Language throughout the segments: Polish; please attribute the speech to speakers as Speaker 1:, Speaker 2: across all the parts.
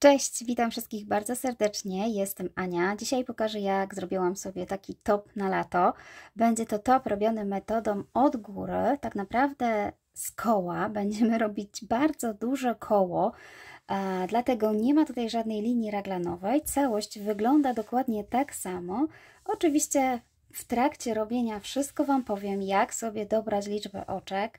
Speaker 1: Cześć, witam wszystkich bardzo serdecznie. Jestem Ania. Dzisiaj pokażę, jak zrobiłam sobie taki top na lato. Będzie to top robiony metodą od góry, tak naprawdę z koła. Będziemy robić bardzo duże koło, dlatego nie ma tutaj żadnej linii raglanowej. Całość wygląda dokładnie tak samo. Oczywiście w trakcie robienia wszystko Wam powiem, jak sobie dobrać liczbę oczek,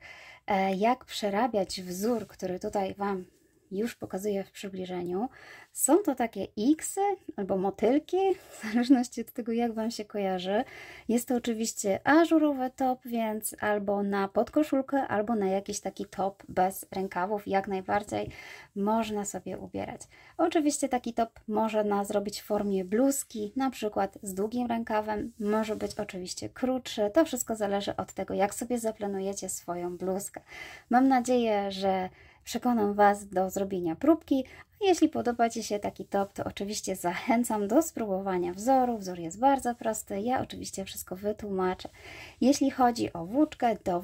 Speaker 1: jak przerabiać wzór, który tutaj Wam już pokazuję w przybliżeniu. Są to takie X-y albo motylki, w zależności od tego, jak Wam się kojarzy. Jest to oczywiście ażurowy top, więc albo na podkoszulkę, albo na jakiś taki top bez rękawów. Jak najbardziej można sobie ubierać. Oczywiście taki top można zrobić w formie bluzki, na przykład z długim rękawem. Może być oczywiście krótszy. To wszystko zależy od tego, jak sobie zaplanujecie swoją bluzkę. Mam nadzieję, że przekonam Was do zrobienia próbki, a jeśli podoba Ci się taki top, to oczywiście zachęcam do spróbowania wzoru. Wzór jest bardzo prosty, ja oczywiście wszystko wytłumaczę. Jeśli chodzi o włóczkę, to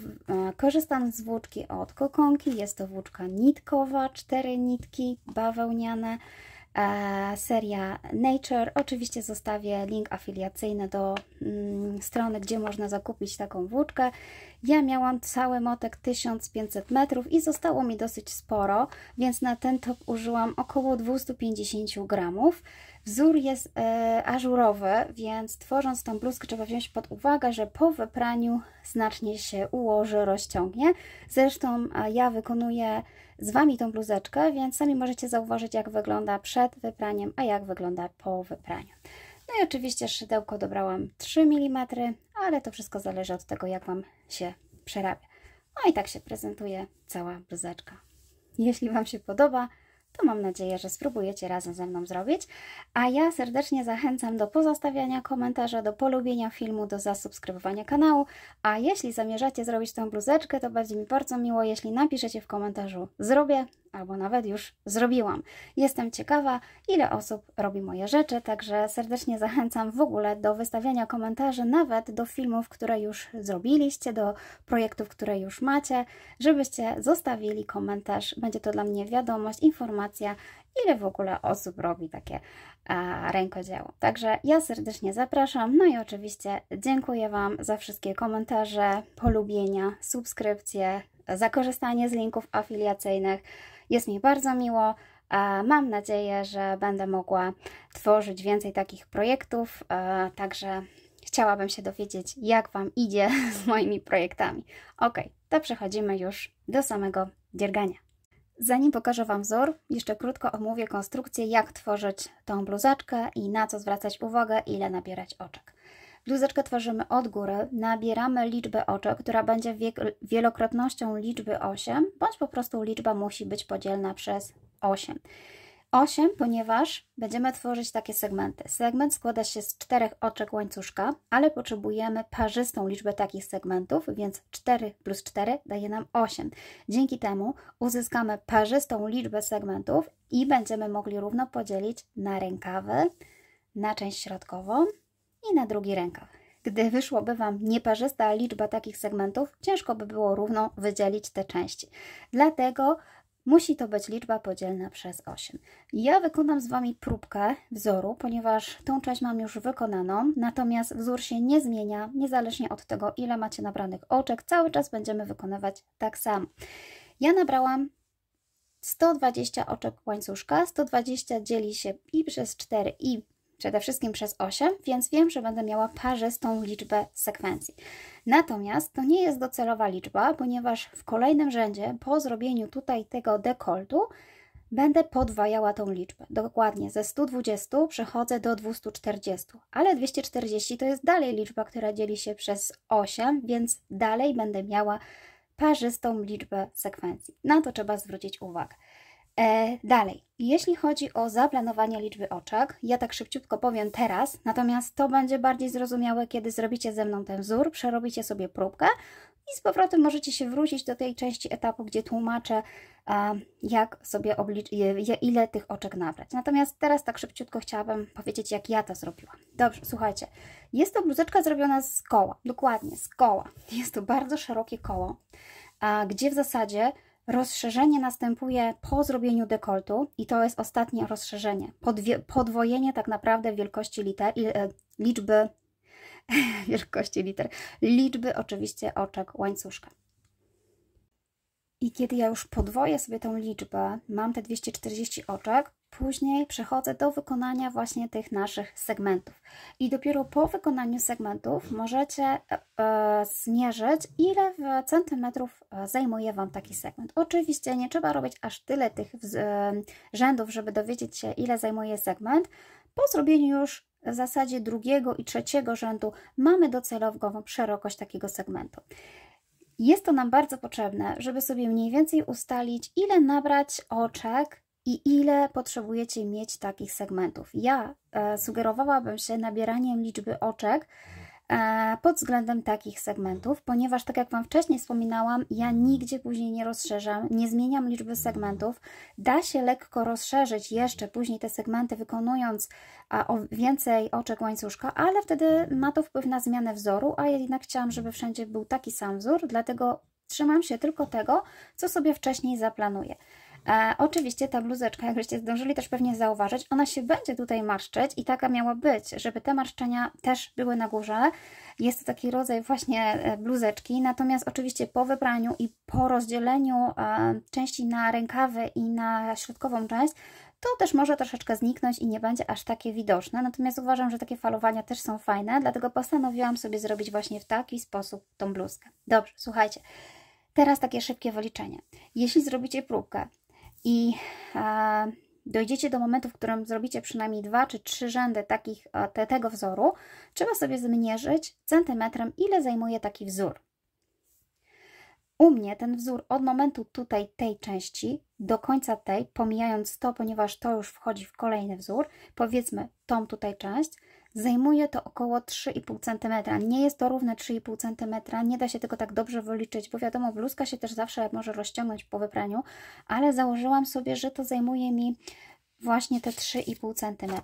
Speaker 1: korzystam z włóczki od Kokonki. Jest to włóczka nitkowa, 4 nitki bawełniane, seria Nature. Oczywiście zostawię link afiliacyjny do strony, gdzie można zakupić taką włóczkę. Ja miałam cały motek 1500 metrów i zostało mi dosyć sporo, więc na ten top użyłam około 250 gramów. Wzór jest ażurowy, więc tworząc tą bluzkę trzeba wziąć pod uwagę, że po wypraniu znacznie się ułoży, rozciągnie. Zresztą ja wykonuję z Wami tą bluzeczkę, więc sami możecie zauważyć, jak wygląda przed wypraniem, a jak wygląda po wypraniu. No i oczywiście szydełko dobrałam 3 mm, ale to wszystko zależy od tego, jak Wam się przerabia. No i tak się prezentuje cała bluzeczka. Jeśli Wam się podoba, to mam nadzieję, że spróbujecie razem ze mną zrobić. A ja serdecznie zachęcam do pozostawiania komentarza, do polubienia filmu, do zasubskrybowania kanału. A jeśli zamierzacie zrobić tą bluzeczkę, to będzie mi bardzo miło, jeśli napiszecie w komentarzu zrobię, albo nawet już zrobiłam. Jestem ciekawa, ile osób robi moje rzeczy, także serdecznie zachęcam w ogóle do wystawiania komentarzy, nawet do filmów, które już zrobiliście, do projektów, które już macie, żebyście zostawili komentarz. Będzie to dla mnie wiadomość, informacja, ile w ogóle osób robi takie rękodzieło. Także ja serdecznie zapraszam, no i oczywiście dziękuję Wam za wszystkie komentarze, polubienia, subskrypcje, za korzystanie z linków afiliacyjnych. Jest mi bardzo miło. Mam nadzieję, że będę mogła tworzyć więcej takich projektów, także chciałabym się dowiedzieć, jak Wam idzie z moimi projektami. Ok, to przechodzimy już do samego dziergania. Zanim pokażę Wam wzór, jeszcze krótko omówię konstrukcję, jak tworzyć tą bluzaczkę i na co zwracać uwagę, ile nabierać oczek. Bluzeczkę tworzymy od góry, nabieramy liczbę oczek, która będzie wielokrotnością liczby 8, bądź po prostu liczba musi być podzielna przez 8. 8, ponieważ będziemy tworzyć takie segmenty. Segment składa się z 4 oczek łańcuszka, ale potrzebujemy parzystą liczbę takich segmentów, więc 4 plus 4 daje nam 8. Dzięki temu uzyskamy parzystą liczbę segmentów i będziemy mogli równo podzielić na rękawy, na część środkową i na drugi rękaw. Gdy wyszłoby Wam nieparzysta liczba takich segmentów, ciężko by było równo wydzielić te części. Dlatego musi to być liczba podzielna przez 8. Ja wykonam z Wami próbkę wzoru, ponieważ tą część mam już wykonaną, natomiast wzór się nie zmienia, niezależnie od tego, ile macie nabranych oczek. Cały czas będziemy wykonywać tak samo. Ja nabrałam 120 oczek łańcuszka, 120 dzieli się i przez 4 i przede wszystkim przez 8, więc wiem, że będę miała parzystą liczbę sekwencji. Natomiast to nie jest docelowa liczba, ponieważ w kolejnym rzędzie, po zrobieniu tutaj tego dekoltu, będę podwajała tą liczbę. Dokładnie ze 120 przechodzę do 240, ale 240 to jest dalej liczba, która dzieli się przez 8, więc dalej będę miała parzystą liczbę sekwencji. Na to trzeba zwrócić uwagę. Dalej, jeśli chodzi o zaplanowanie liczby oczek, ja tak szybciutko powiem teraz, natomiast to będzie bardziej zrozumiałe, kiedy zrobicie ze mną ten wzór, przerobicie sobie próbkę i z powrotem możecie się wrócić do tej części etapu, gdzie tłumaczę, jak sobie ile tych oczek nabrać. Natomiast teraz tak szybciutko chciałabym powiedzieć, jak ja to zrobiłam. Dobrze, słuchajcie, jest to bluzeczka zrobiona z koła, dokładnie z koła. Jest to bardzo szerokie koło, gdzie w zasadzie Rozszerzenie następuje po zrobieniu dekoltu i to jest ostatnie rozszerzenie. Podwojenie tak naprawdę wielkości liczby wielkości liter, liczby oczywiście oczek łańcuszka. I kiedy ja już podwoję sobie tą liczbę, mam te 240 oczek, później przechodzę do wykonania właśnie tych naszych segmentów. I dopiero po wykonaniu segmentów możecie zmierzyć, ile centymetrów zajmuje Wam taki segment. Oczywiście nie trzeba robić aż tyle tych rzędów, żeby dowiedzieć się, ile zajmuje segment. Po zrobieniu już w zasadzie drugiego i trzeciego rzędu mamy docelową szerokość takiego segmentu. Jest to nam bardzo potrzebne, żeby sobie mniej więcej ustalić, ile nabrać oczek i ile potrzebujecie mieć takich segmentów. Ja sugerowałabym się nabieraniem liczby oczek pod względem takich segmentów, ponieważ tak jak Wam wcześniej wspominałam, ja nigdzie później nie rozszerzam, nie zmieniam liczby segmentów. Da się lekko rozszerzyć jeszcze później te segmenty, wykonując o więcej oczek łańcuszka, ale wtedy ma to wpływ na zmianę wzoru, a ja jednak chciałam, żeby wszędzie był taki sam wzór, dlatego trzymam się tylko tego, co sobie wcześniej zaplanuję. Oczywiście ta bluzeczka, jak żeście zdążyli też pewnie zauważyć, ona się będzie tutaj marszczyć i taka miała być, żeby te marszczenia też były na górze. Jest to taki rodzaj właśnie bluzeczki, natomiast oczywiście po wypraniu i po rozdzieleniu części na rękawy i na środkową część, to też może troszeczkę zniknąć i nie będzie aż takie widoczne. Natomiast uważam, że takie falowania też są fajne, dlatego postanowiłam sobie zrobić właśnie w taki sposób tą bluzkę. Dobrze, słuchajcie, teraz takie szybkie wyliczenie. Jeśli zrobicie próbkę i dojdziecie do momentu, w którym zrobicie przynajmniej 2 czy 3 rzędy tego wzoru, trzeba sobie zmierzyć centymetrem, ile zajmuje taki wzór. U mnie ten wzór od momentu tutaj tej części do końca tej, pomijając to, ponieważ to już wchodzi w kolejny wzór, powiedzmy tą tutaj część, zajmuje to około 3,5 cm. Nie jest to równe 3,5 cm, nie da się tego tak dobrze wyliczyć, bo wiadomo, bluzka się też zawsze może rozciągnąć po wypraniu, ale założyłam sobie, że to zajmuje mi właśnie te 3,5 cm.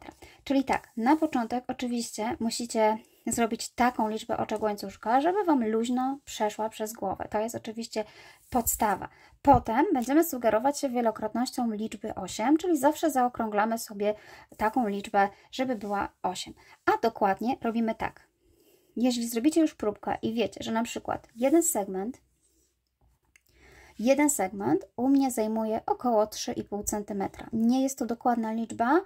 Speaker 1: Czyli tak, na początek oczywiście musicie zrobić taką liczbę oczek łańcuszka, żeby Wam luźno przeszła przez głowę. To jest oczywiście podstawa. Potem będziemy sugerować się wielokrotnością liczby 8, czyli zawsze zaokrąglamy sobie taką liczbę, żeby była 8. A dokładnie robimy tak. Jeśli zrobicie już próbkę i wiecie, że na przykład jeden segment u mnie zajmuje około 3,5 cm. Nie jest to dokładna liczba,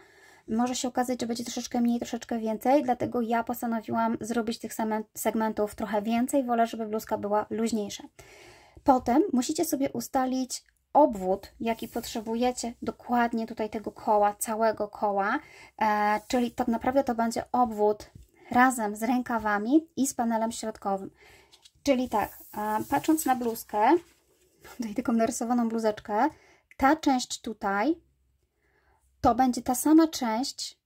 Speaker 1: może się okazać, że będzie troszeczkę mniej, troszeczkę więcej, dlatego ja postanowiłam zrobić tych segmentów trochę więcej, wolę, żeby bluzka była luźniejsza. Potem musicie sobie ustalić obwód, jaki potrzebujecie dokładnie tutaj tego koła, całego koła, czyli tak naprawdę to będzie obwód razem z rękawami i z panelem środkowym. Czyli tak, patrząc na bluzkę, tutaj taką narysowaną bluzeczkę, ta część tutaj to będzie ta sama część,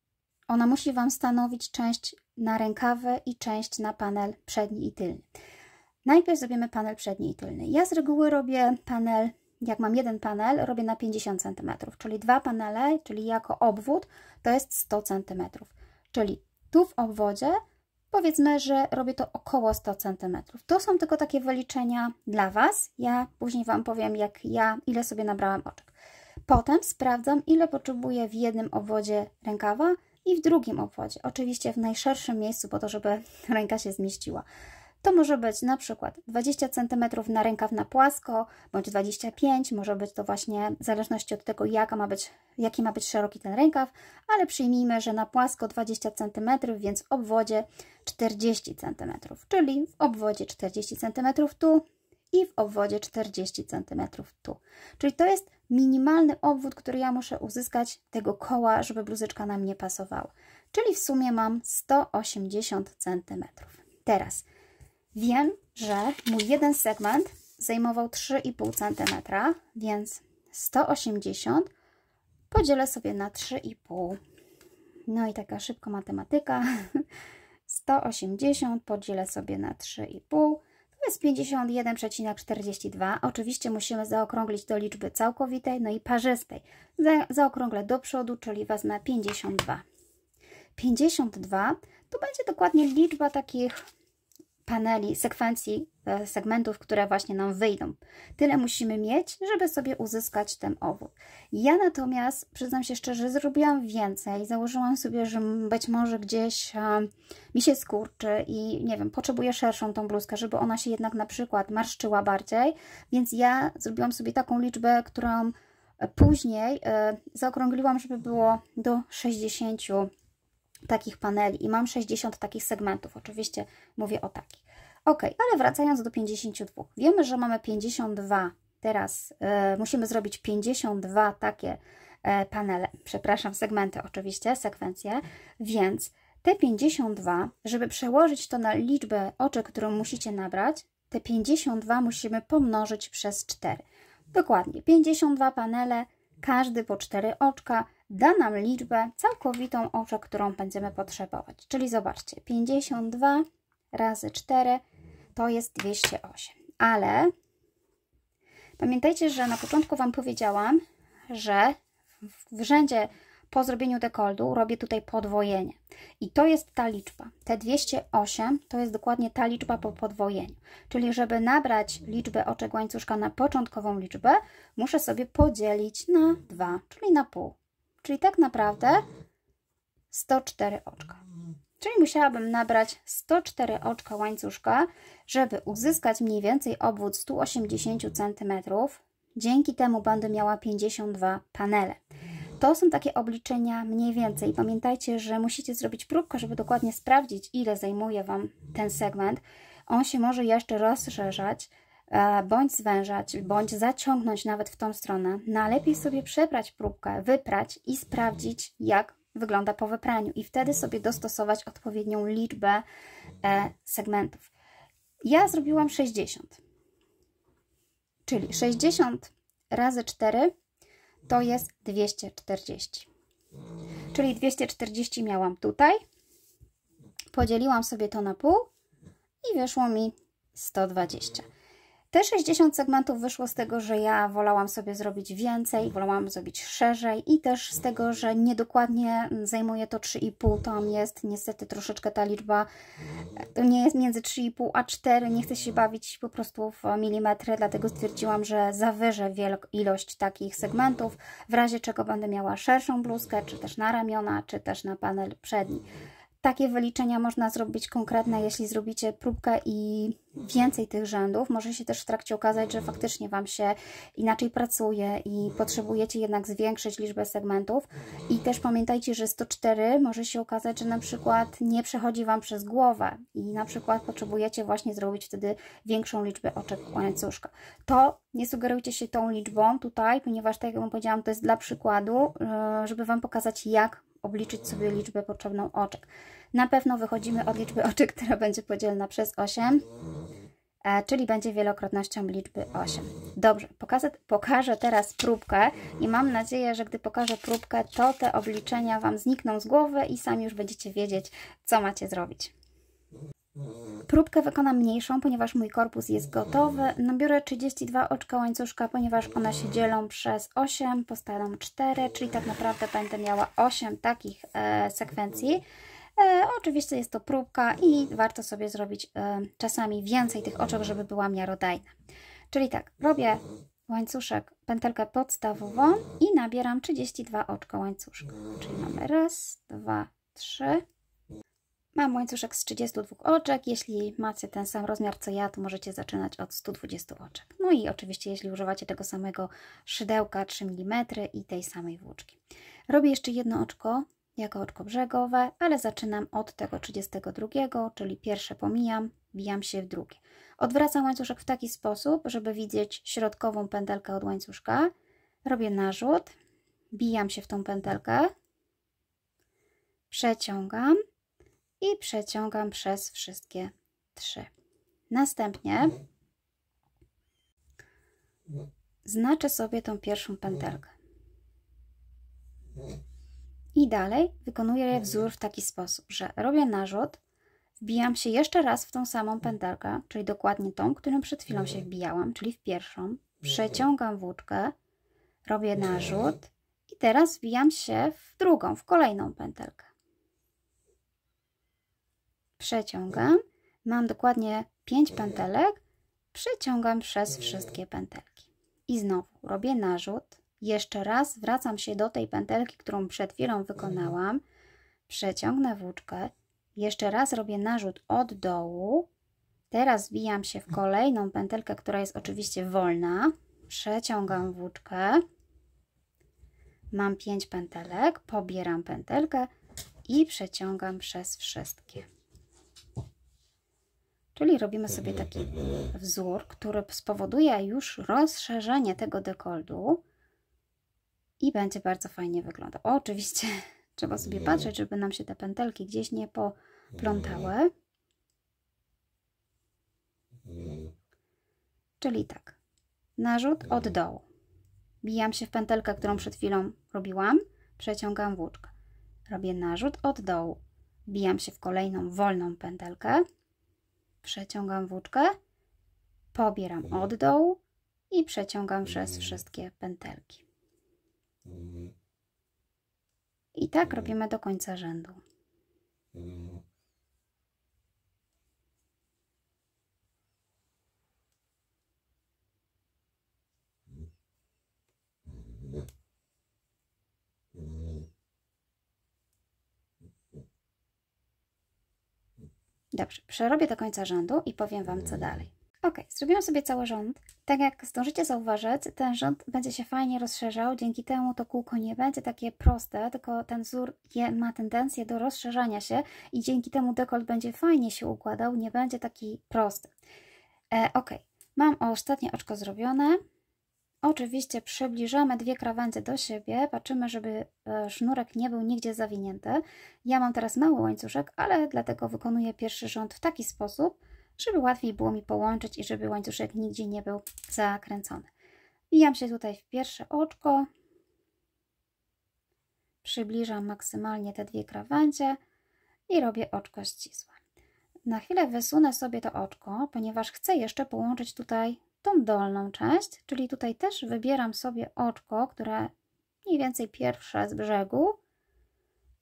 Speaker 1: ona musi Wam stanowić część na rękawy i część na panel przedni i tylny. Najpierw zrobimy panel przedni i tylny. Ja z reguły robię panel, jak mam jeden panel, robię na 50 cm, czyli 2 panele, czyli jako obwód to jest 100 cm. Czyli tu w obwodzie powiedzmy, że robię to około 100 cm. To są tylko takie wyliczenia dla Was. Ja później Wam powiem, ile sobie nabrałam oczek. Potem sprawdzam, ile potrzebuję w jednym obwodzie rękawa i w drugim obwodzie. Oczywiście w najszerszym miejscu, po to, żeby ręka się zmieściła. To może być na przykład 20 cm na rękaw na płasko, bądź 25, może być to właśnie w zależności od tego, jaki ma być szeroki ten rękaw, ale przyjmijmy, że na płasko 20 cm, więc w obwodzie 40 cm, czyli w obwodzie 40 cm tu i w obwodzie 40 cm tu. Czyli to jest minimalny obwód, który ja muszę uzyskać tego koła, żeby bluzeczka na mnie pasowała. Czyli w sumie mam 180 cm. Teraz wiem, że mój jeden segment zajmował 3,5 cm, więc 180 podzielę sobie na 3,5. No i taka szybka matematyka. 180 podzielę sobie na 3,5. To jest 51,42. Oczywiście musimy zaokrąglić do liczby całkowitej, no i parzystej. Zaokrąglę do przodu, czyli wezmę 52. 52 to będzie dokładnie liczba takich paneli, sekwencji segmentów, które właśnie nam wyjdą. Tyle musimy mieć, żeby sobie uzyskać ten obwód. Ja natomiast, przyznam się szczerze, zrobiłam więcej. Założyłam sobie, że być może gdzieś mi się skurczy i nie wiem, potrzebuję szerszą tą bluzkę, żeby ona się jednak na przykład marszczyła bardziej, więc ja zrobiłam sobie taką liczbę, którą później zaokrągliłam, żeby było do 60 takich paneli i mam 60 takich segmentów. Oczywiście mówię o takich. Ok, ale wracając do 52. Wiemy, że mamy 52. Teraz musimy zrobić 52 takie panele, przepraszam, segmenty oczywiście, sekwencje, więc te 52, żeby przełożyć to na liczbę oczek, którą musicie nabrać, te 52 musimy pomnożyć przez 4. Dokładnie, 52 panele, każdy po 4 oczka, da nam liczbę całkowitą oczek, którą będziemy potrzebować. Czyli zobaczcie, 52 razy 4 to jest 208. Ale pamiętajcie, że na początku Wam powiedziałam, że w rzędzie po zrobieniu dekoldu robię tutaj podwojenie. I to jest ta liczba. Te 208 to jest dokładnie ta liczba po podwojeniu. Czyli żeby nabrać liczbę oczek łańcuszka na początkową liczbę, muszę sobie podzielić na 2, czyli na pół. Czyli tak naprawdę 104 oczka. Czyli musiałabym nabrać 104 oczka łańcuszka, żeby uzyskać mniej więcej obwód 180 cm. Dzięki temu będę miała 52 panele. To są takie obliczenia mniej więcej. Pamiętajcie, że musicie zrobić próbkę, żeby dokładnie sprawdzić, ile zajmuje Wam ten segment. On się może jeszcze rozszerzać, bądź zwężać, bądź zaciągnąć nawet w tą stronę. Najlepiej sobie przebrać próbkę, wyprać i sprawdzić, jak wygląda po wypraniu. I wtedy sobie dostosować odpowiednią liczbę segmentów. Ja zrobiłam 60. Czyli 60 razy 4 to jest 240. Czyli 240 miałam tutaj. Podzieliłam sobie to na pół i wyszło mi 120. Te 60 segmentów wyszło z tego, że ja wolałam sobie zrobić więcej, wolałam zrobić szerzej i też z tego, że niedokładnie zajmuje to 3,5. Tam jest niestety troszeczkę ta liczba, to nie jest między 3,5 a 4. Nie chcę się bawić po prostu w milimetry, dlatego stwierdziłam, że zawyżę ilość takich segmentów, w razie czego będę miała szerszą bluzkę, czy też na ramiona, czy też na panel przedni. Takie wyliczenia można zrobić konkretne, jeśli zrobicie próbkę i więcej tych rzędów. Może się też w trakcie okazać, że faktycznie Wam się inaczej pracuje i potrzebujecie jednak zwiększyć liczbę segmentów. I też pamiętajcie, że 104 może się okazać, że na przykład nie przechodzi Wam przez głowę i na przykład potrzebujecie właśnie zrobić wtedy większą liczbę oczek łańcuszka. To nie sugerujcie się tą liczbą tutaj, ponieważ tak jak Wam powiedziałam, to jest dla przykładu, żeby Wam pokazać, jak obliczyć sobie liczbę potrzebną oczek. Na pewno wychodzimy od liczby oczek, która będzie podzielona przez 8, czyli będzie wielokrotnością liczby 8. Dobrze, pokażę teraz próbkę i mam nadzieję, że gdy pokażę próbkę, to te obliczenia Wam znikną z głowy i sami już będziecie wiedzieć, co macie zrobić. Próbkę wykonam mniejszą, ponieważ mój korpus jest gotowy. Nabiorę 32 oczka łańcuszka, ponieważ one się dzielą przez 8, postaram 4, czyli tak naprawdę będę miała 8 takich sekwencji. Oczywiście jest to próbka i warto sobie zrobić czasami więcej tych oczek, żeby była miarodajna. Czyli tak, robię łańcuszek, pętelkę podstawową i nabieram 32 oczka łańcuszka. Czyli mamy raz, dwa, trzy. Mam łańcuszek z 32 oczek. Jeśli macie ten sam rozmiar co ja, to możecie zaczynać od 120 oczek. No i oczywiście, jeśli używacie tego samego szydełka 3 mm i tej samej włóczki. Robię jeszcze jedno oczko jako oczko brzegowe, ale zaczynam od tego 32, czyli pierwsze pomijam, wbijam się w drugie. Odwracam łańcuszek w taki sposób, żeby widzieć środkową pętelkę od łańcuszka. Robię narzut, wbijam się w tą pętelkę, przeciągam i przeciągam przez wszystkie 3. Następnie znaczę sobie tą pierwszą pętelkę. I dalej wykonuję wzór w taki sposób, że robię narzut, wbijam się jeszcze raz w tą samą pętelkę, czyli dokładnie tą, którą przed chwilą się wbijałam, czyli w pierwszą, przeciągam włóczkę, robię narzut i teraz wbijam się w drugą, w kolejną pętelkę. Przeciągam, mam dokładnie 5 pętelek przeciągam przez wszystkie pętelki. I znowu robię narzut. Jeszcze raz wracam się do tej pętelki, którą przed chwilą wykonałam. Przeciągnę włóczkę. Jeszcze raz robię narzut od dołu. Teraz wbijam się w kolejną pętelkę, która jest oczywiście wolna. Przeciągam włóczkę. Mam 5 pętelek. Pobieram pętelkę i przeciągam przez wszystkie. Czyli robimy sobie taki wzór, który spowoduje już rozszerzenie tego dekoltu i będzie bardzo fajnie wyglądał. Oczywiście trzeba sobie patrzeć, żeby nam się te pętelki gdzieś nie poplątały. Czyli tak, narzut od dołu. Wbijam się w pętelkę, którą przed chwilą robiłam, przeciągam włóczkę. Robię narzut od dołu. Wbijam się w kolejną wolną pętelkę. Przeciągam włóczkę, pobieram od dołu i przeciągam przez wszystkie pętelki. I tak robimy do końca rzędu. Dobrze, przerobię do końca rzędu i powiem Wam, co dalej. Ok, zrobiłam sobie cały rząd. Tak jak zdążycie zauważyć, ten rząd będzie się fajnie rozszerzał. Dzięki temu to kółko nie będzie takie proste, tylko ten wzór ma tendencję do rozszerzania się i dzięki temu dekolt będzie fajnie się układał, nie będzie taki prosty. Ok, mam ostatnie oczko zrobione. Oczywiście przybliżamy 2 krawędzie do siebie, patrzymy, żeby sznurek nie był nigdzie zawinięty. Ja mam teraz mały łańcuszek, ale dlatego wykonuję pierwszy rząd w taki sposób, żeby łatwiej było mi połączyć i żeby łańcuszek nigdzie nie był zakręcony. Wbijam się tutaj w pierwsze oczko, przybliżam maksymalnie te 2 krawędzie i robię oczko ścisłe. Na chwilę wysunę sobie to oczko, ponieważ chcę jeszcze połączyć tutaj tą dolną część, czyli tutaj też wybieram sobie oczko, które mniej więcej pierwsze z brzegu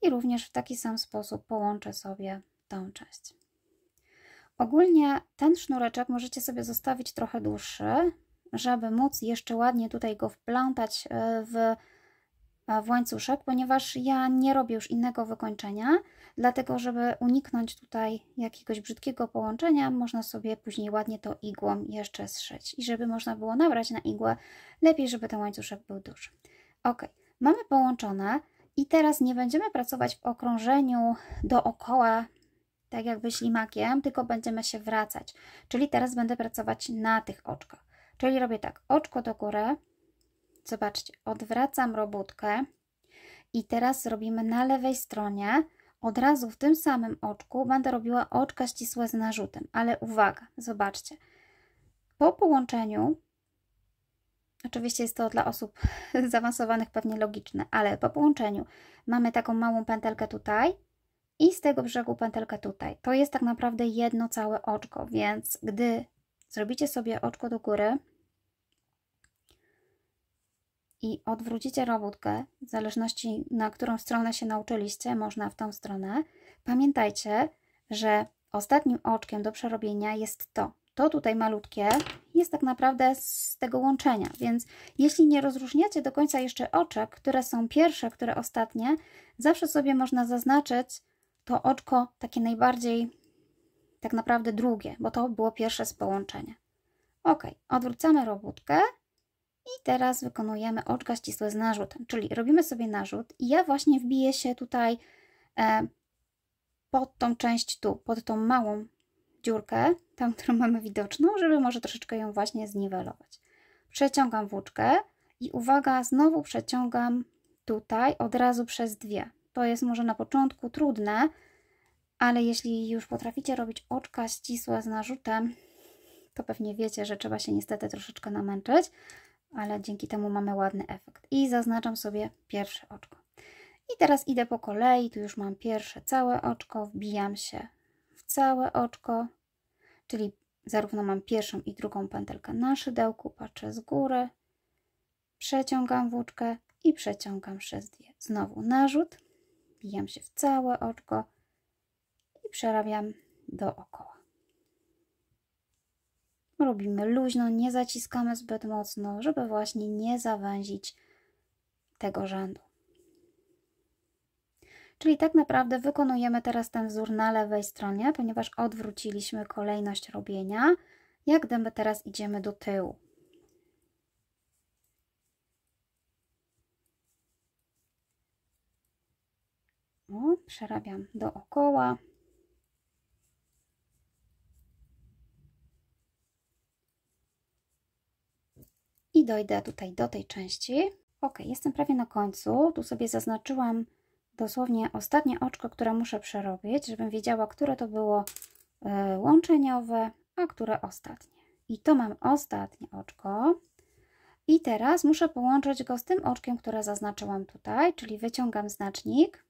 Speaker 1: i również w taki sam sposób połączę sobie tą część. Ogólnie ten sznureczek możecie sobie zostawić trochę dłuższy, żeby móc jeszcze ładnie tutaj go wplątać w łańcuszek, ponieważ ja nie robię już innego wykończenia, dlatego żeby uniknąć tutaj jakiegoś brzydkiego połączenia, można sobie później ładnie to igłą jeszcze zszyć. I żeby można było nabrać na igłę, lepiej, żeby ten łańcuszek był duży. Ok, mamy połączone i teraz nie będziemy pracować w okrążeniu dookoła, tak jakby ślimakiem, tylko będziemy się wracać. Czyli teraz będę pracować na tych oczkach. Czyli robię tak, oczko do góry. Zobaczcie, odwracam robótkę i teraz robimy na lewej stronie, od razu w tym samym oczku będę robiła oczka ścisłe z narzutem, ale uwaga, zobaczcie, po połączeniu, oczywiście jest to dla osób zaawansowanych pewnie logiczne, ale po połączeniu mamy taką małą pętelkę tutaj i z tego brzegu pętelkę tutaj. To jest tak naprawdę jedno całe oczko, więc gdy zrobicie sobie oczko do góry, i odwrócicie robótkę, w zależności na którą stronę się nauczyliście, można w tą stronę. Pamiętajcie, że ostatnim oczkiem do przerobienia jest to. To tutaj malutkie jest tak naprawdę z tego łączenia, więc jeśli nie rozróżniacie do końca jeszcze oczek, które są pierwsze, które ostatnie, zawsze sobie można zaznaczyć to oczko takie najbardziej tak naprawdę drugie, bo to było pierwsze z połączenia. Ok, odwrócamy robótkę. I teraz wykonujemy oczka ścisłe z narzutem, czyli robimy sobie narzut i ja właśnie wbiję się tutaj pod tą część tu, pod tą małą dziurkę, tam, którą mamy widoczną, żeby może troszeczkę ją właśnie zniwelować. Przeciągam włóczkę i uwaga, znowu przeciągam tutaj od razu przez 2. To jest może na początku trudne, ale jeśli już potraficie robić oczka ścisłe z narzutem, to pewnie wiecie, że trzeba się niestety troszeczkę namęczyć, ale dzięki temu mamy ładny efekt. I zaznaczam sobie pierwsze oczko. I teraz idę po kolei, tu już mam pierwsze całe oczko, wbijam się w całe oczko, czyli zarówno mam pierwszą i drugą pętelkę na szydełku, patrzę z góry, przeciągam włóczkę i przeciągam przez 2. Znowu narzut, wbijam się w całe oczko i przerabiam dookoła. Robimy luźno, nie zaciskamy zbyt mocno, żeby właśnie nie zawęzić tego rzędu. Czyli tak naprawdę wykonujemy teraz ten wzór na lewej stronie, ponieważ odwróciliśmy kolejność robienia. Jak gdyby teraz idziemy do tyłu. O, przerabiam dookoła. I dojdę tutaj do tej części. Ok, jestem prawie na końcu. Tu sobie zaznaczyłam dosłownie ostatnie oczko, które muszę przerobić, żebym wiedziała, które to było łączeniowe, a które ostatnie. I to mam ostatnie oczko. I teraz muszę połączyć go z tym oczkiem, które zaznaczyłam tutaj, czyli wyciągam znacznik.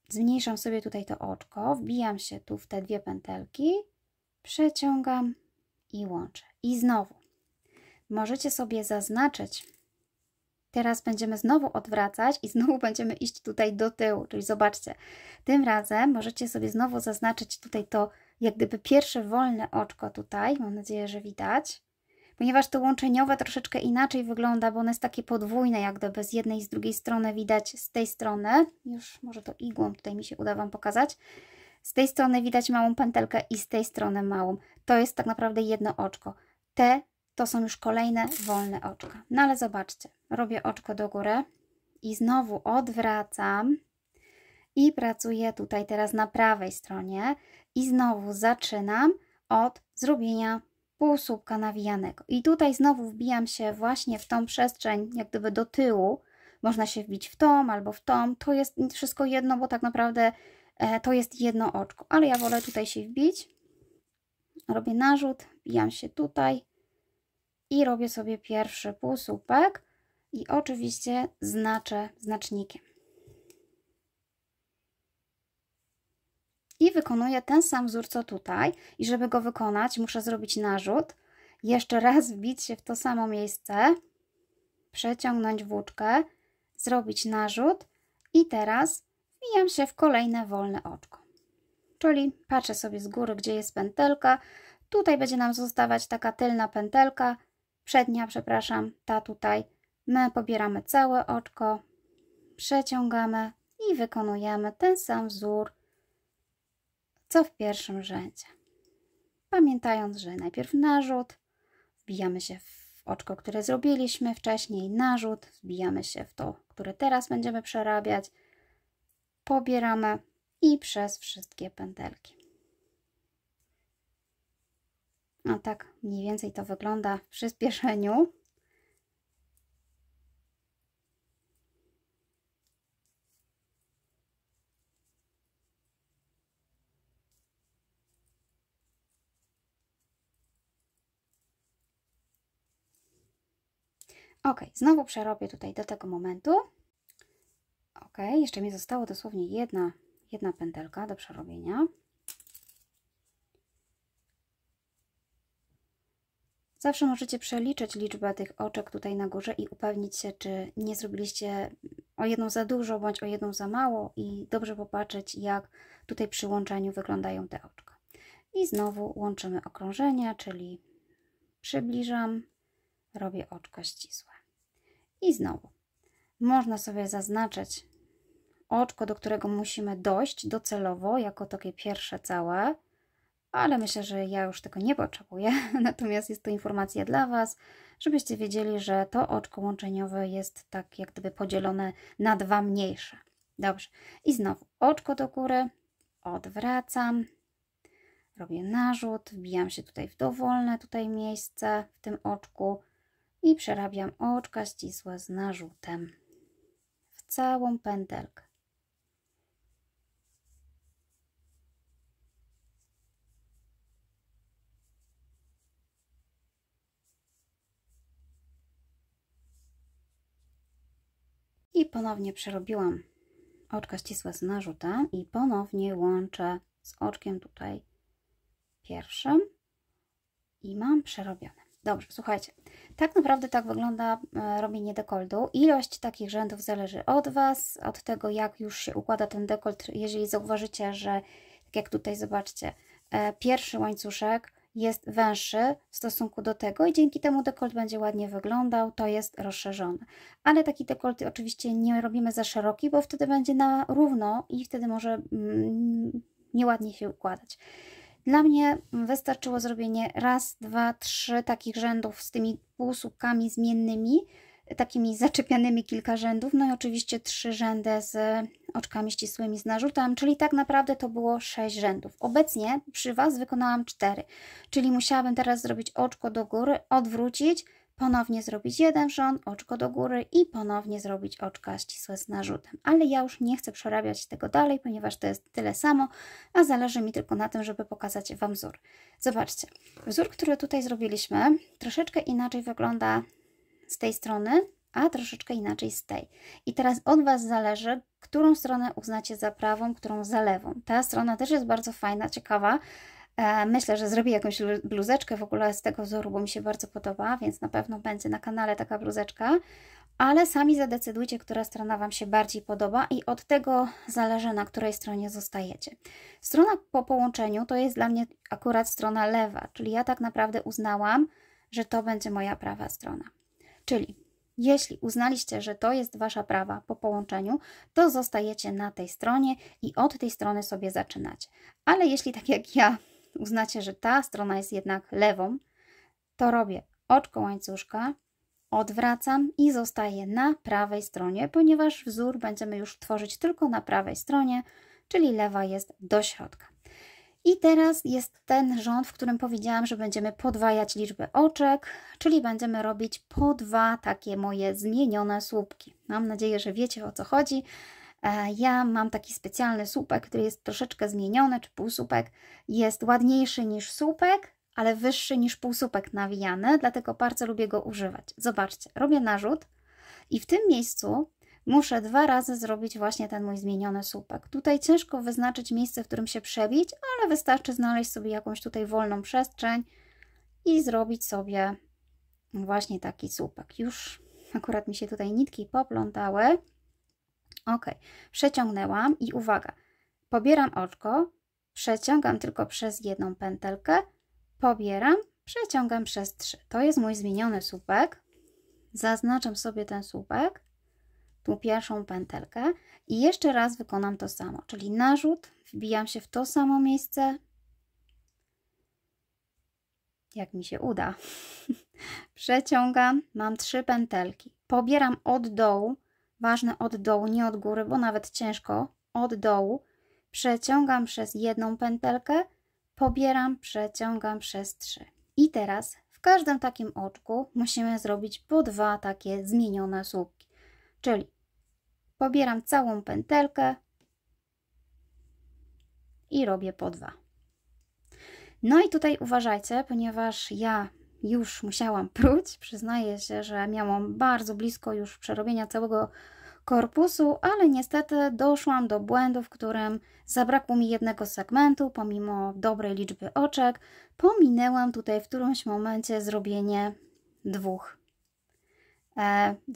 Speaker 1: Zmniejszam sobie tutaj to oczko, wbijam się tu w te dwie pętelki, przeciągam i łączę. I znowu możecie sobie zaznaczyć. Teraz będziemy znowu odwracać i znowu będziemy iść tutaj do tyłu, czyli zobaczcie, tym razem możecie sobie znowu zaznaczyć tutaj to jak gdyby pierwsze wolne oczko tutaj, mam nadzieję, że widać, ponieważ to łączeniowe troszeczkę inaczej wygląda, bo ono jest takie podwójne, jak gdyby z jednej i z drugiej strony widać z tej strony, już może to igłą tutaj mi się uda Wam pokazać, z tej strony widać małą pętelkę i z tej strony małą, to jest tak naprawdę jedno oczko, to są już kolejne wolne oczka. No ale zobaczcie, robię oczko do góry i znowu odwracam i pracuję tutaj teraz na prawej stronie i znowu zaczynam od zrobienia półsłupka nawijanego. I tutaj znowu wbijam się właśnie w tą przestrzeń, jak gdyby do tyłu. Można się wbić w tą albo w tą. To jest wszystko jedno, bo tak naprawdę to jest jedno oczko. Ale ja wolę tutaj się wbić. Robię narzut, wbijam się tutaj i robię sobie pierwszy półsłupek i oczywiście znaczę znacznikiem. I wykonuję ten sam wzór co tutaj i żeby go wykonać muszę zrobić narzut, jeszcze raz wbić się w to samo miejsce, przeciągnąć włóczkę, zrobić narzut i teraz wbijam się w kolejne wolne oczko. Czyli patrzę sobie z góry, gdzie jest pętelka, tutaj będzie nam zostawać taka tylna pętelka, przednia, przepraszam, ta tutaj. My pobieramy całe oczko, przeciągamy i wykonujemy ten sam wzór, co w pierwszym rzędzie. Pamiętając, że najpierw narzut, wbijamy się w oczko, które zrobiliśmy wcześniej, narzut, wbijamy się w to, które teraz będziemy przerabiać, pobieramy i przez wszystkie pętelki. A tak mniej więcej to wygląda w przyspieszeniu. Ok, znowu przerobię tutaj do tego momentu. Ok, jeszcze mi zostało dosłownie jedna pętelka do przerobienia. Zawsze możecie przeliczyć liczbę tych oczek tutaj na górze i upewnić się, czy nie zrobiliście o jedną za dużo, bądź o jedną za mało i dobrze popatrzeć, jak tutaj przy łączeniu wyglądają te oczka. I znowu łączymy okrążenia, czyli przybliżam, robię oczko ścisłe. I znowu można sobie zaznaczyć oczko, do którego musimy dojść docelowo, jako takie pierwsze całe, ale myślę, że ja już tego nie potrzebuję, natomiast jest to informacja dla Was, żebyście wiedzieli, że to oczko łączeniowe jest tak jak gdyby podzielone na dwa mniejsze. Dobrze, i znowu oczko do góry, odwracam, robię narzut, wbijam się tutaj w dowolne miejsce w tym oczku i przerabiam oczka ścisłe z narzutem w całą pętelkę. I ponownie przerobiłam oczka ścisłe z narzutem i ponownie łączę z oczkiem tutaj pierwszym i mam przerobione. Dobrze, słuchajcie, tak naprawdę tak wygląda robienie dekoltu. Ilość takich rzędów zależy od Was, od tego jak już się układa ten dekolt. Jeżeli zauważycie, że tak jak tutaj zobaczcie, pierwszy łańcuszek jest węższy w stosunku do tego i dzięki temu dekolt będzie ładnie wyglądał, to jest rozszerzony. Ale taki dekolt oczywiście nie robimy za szeroki, bo wtedy będzie na równo i wtedy może nieładnie się układać. Dla mnie wystarczyło zrobienie raz, dwa, trzy takich rzędów z tymi półsłupkami zmiennymi, takimi zaczepianymi kilka rzędów, no i oczywiście 3 rzędy z oczkami ścisłymi z narzutem, czyli tak naprawdę to było 6 rzędów. Obecnie przy Was wykonałam 4, czyli musiałabym teraz zrobić oczko do góry, odwrócić, ponownie zrobić jeden rząd, oczko do góry i ponownie zrobić oczka ścisłe z narzutem. Ale ja już nie chcę przerabiać tego dalej, ponieważ to jest tyle samo, a zależy mi tylko na tym, żeby pokazać Wam wzór. Zobaczcie, wzór, który tutaj zrobiliśmy, troszeczkę inaczej wygląda z tej strony, a troszeczkę inaczej z tej. I teraz od Was zależy, którą stronę uznacie za prawą, którą za lewą. Ta strona też jest bardzo fajna, ciekawa. Myślę, że zrobię jakąś bluzeczkę w ogóle z tego wzoru, bo mi się bardzo podoba, więc na pewno będzie na kanale taka bluzeczka. Ale sami zadecydujcie, która strona Wam się bardziej podoba i od tego zależy, na której stronie zostajecie. Strona po połączeniu to jest dla mnie akurat strona lewa, czyli ja tak naprawdę uznałam, że to będzie moja prawa strona. Czyli jeśli uznaliście, że to jest Wasza prawa po połączeniu, to zostajecie na tej stronie i od tej strony sobie zaczynacie. Ale jeśli tak jak ja uznacie, że ta strona jest jednak lewą, to robię oczko łańcuszka, odwracam i zostaję na prawej stronie, ponieważ wzór będziemy już tworzyć tylko na prawej stronie, czyli lewa jest do środka. I teraz jest ten rząd, w którym powiedziałam, że będziemy podwajać liczbę oczek, czyli będziemy robić po 2 takie moje zmienione słupki. Mam nadzieję, że wiecie, o co chodzi. Ja mam taki specjalny słupek, który jest troszeczkę zmieniony, czy półsłupek. Jest ładniejszy niż słupek, ale wyższy niż półsłupek nawijany, dlatego bardzo lubię go używać. Zobaczcie, robię narzut i w tym miejscu muszę 2 razy zrobić właśnie ten mój zmieniony słupek. Tutaj ciężko wyznaczyć miejsce, w którym się przebić, ale wystarczy znaleźć sobie jakąś tutaj wolną przestrzeń i zrobić sobie właśnie taki słupek. Już akurat mi się tutaj nitki poplątały. Ok, przeciągnęłam i uwaga, pobieram oczko, przeciągam tylko przez jedną pętelkę, pobieram, przeciągam przez 3. To jest mój zmieniony słupek. Zaznaczam sobie ten słupek, tu pierwszą pętelkę i jeszcze raz wykonam to samo, czyli narzut, wbijam się w to samo miejsce, jak mi się uda, przeciągam, mam 3 pętelki, pobieram od dołu, ważne od dołu, nie od góry, bo nawet ciężko, od dołu, przeciągam przez jedną pętelkę, pobieram, przeciągam przez 3. I teraz w każdym takim oczku musimy zrobić po 2 takie zmienione słupki, czyli pobieram całą pętelkę i robię po 2. No i tutaj uważajcie, ponieważ ja już musiałam pruć, przyznaję się, że miałam bardzo blisko już przerobienia całego korpusu, ale niestety doszłam do błędu, w którym zabrakło mi jednego segmentu, pomimo dobrej liczby oczek, pominęłam tutaj w którymś momencie zrobienie 2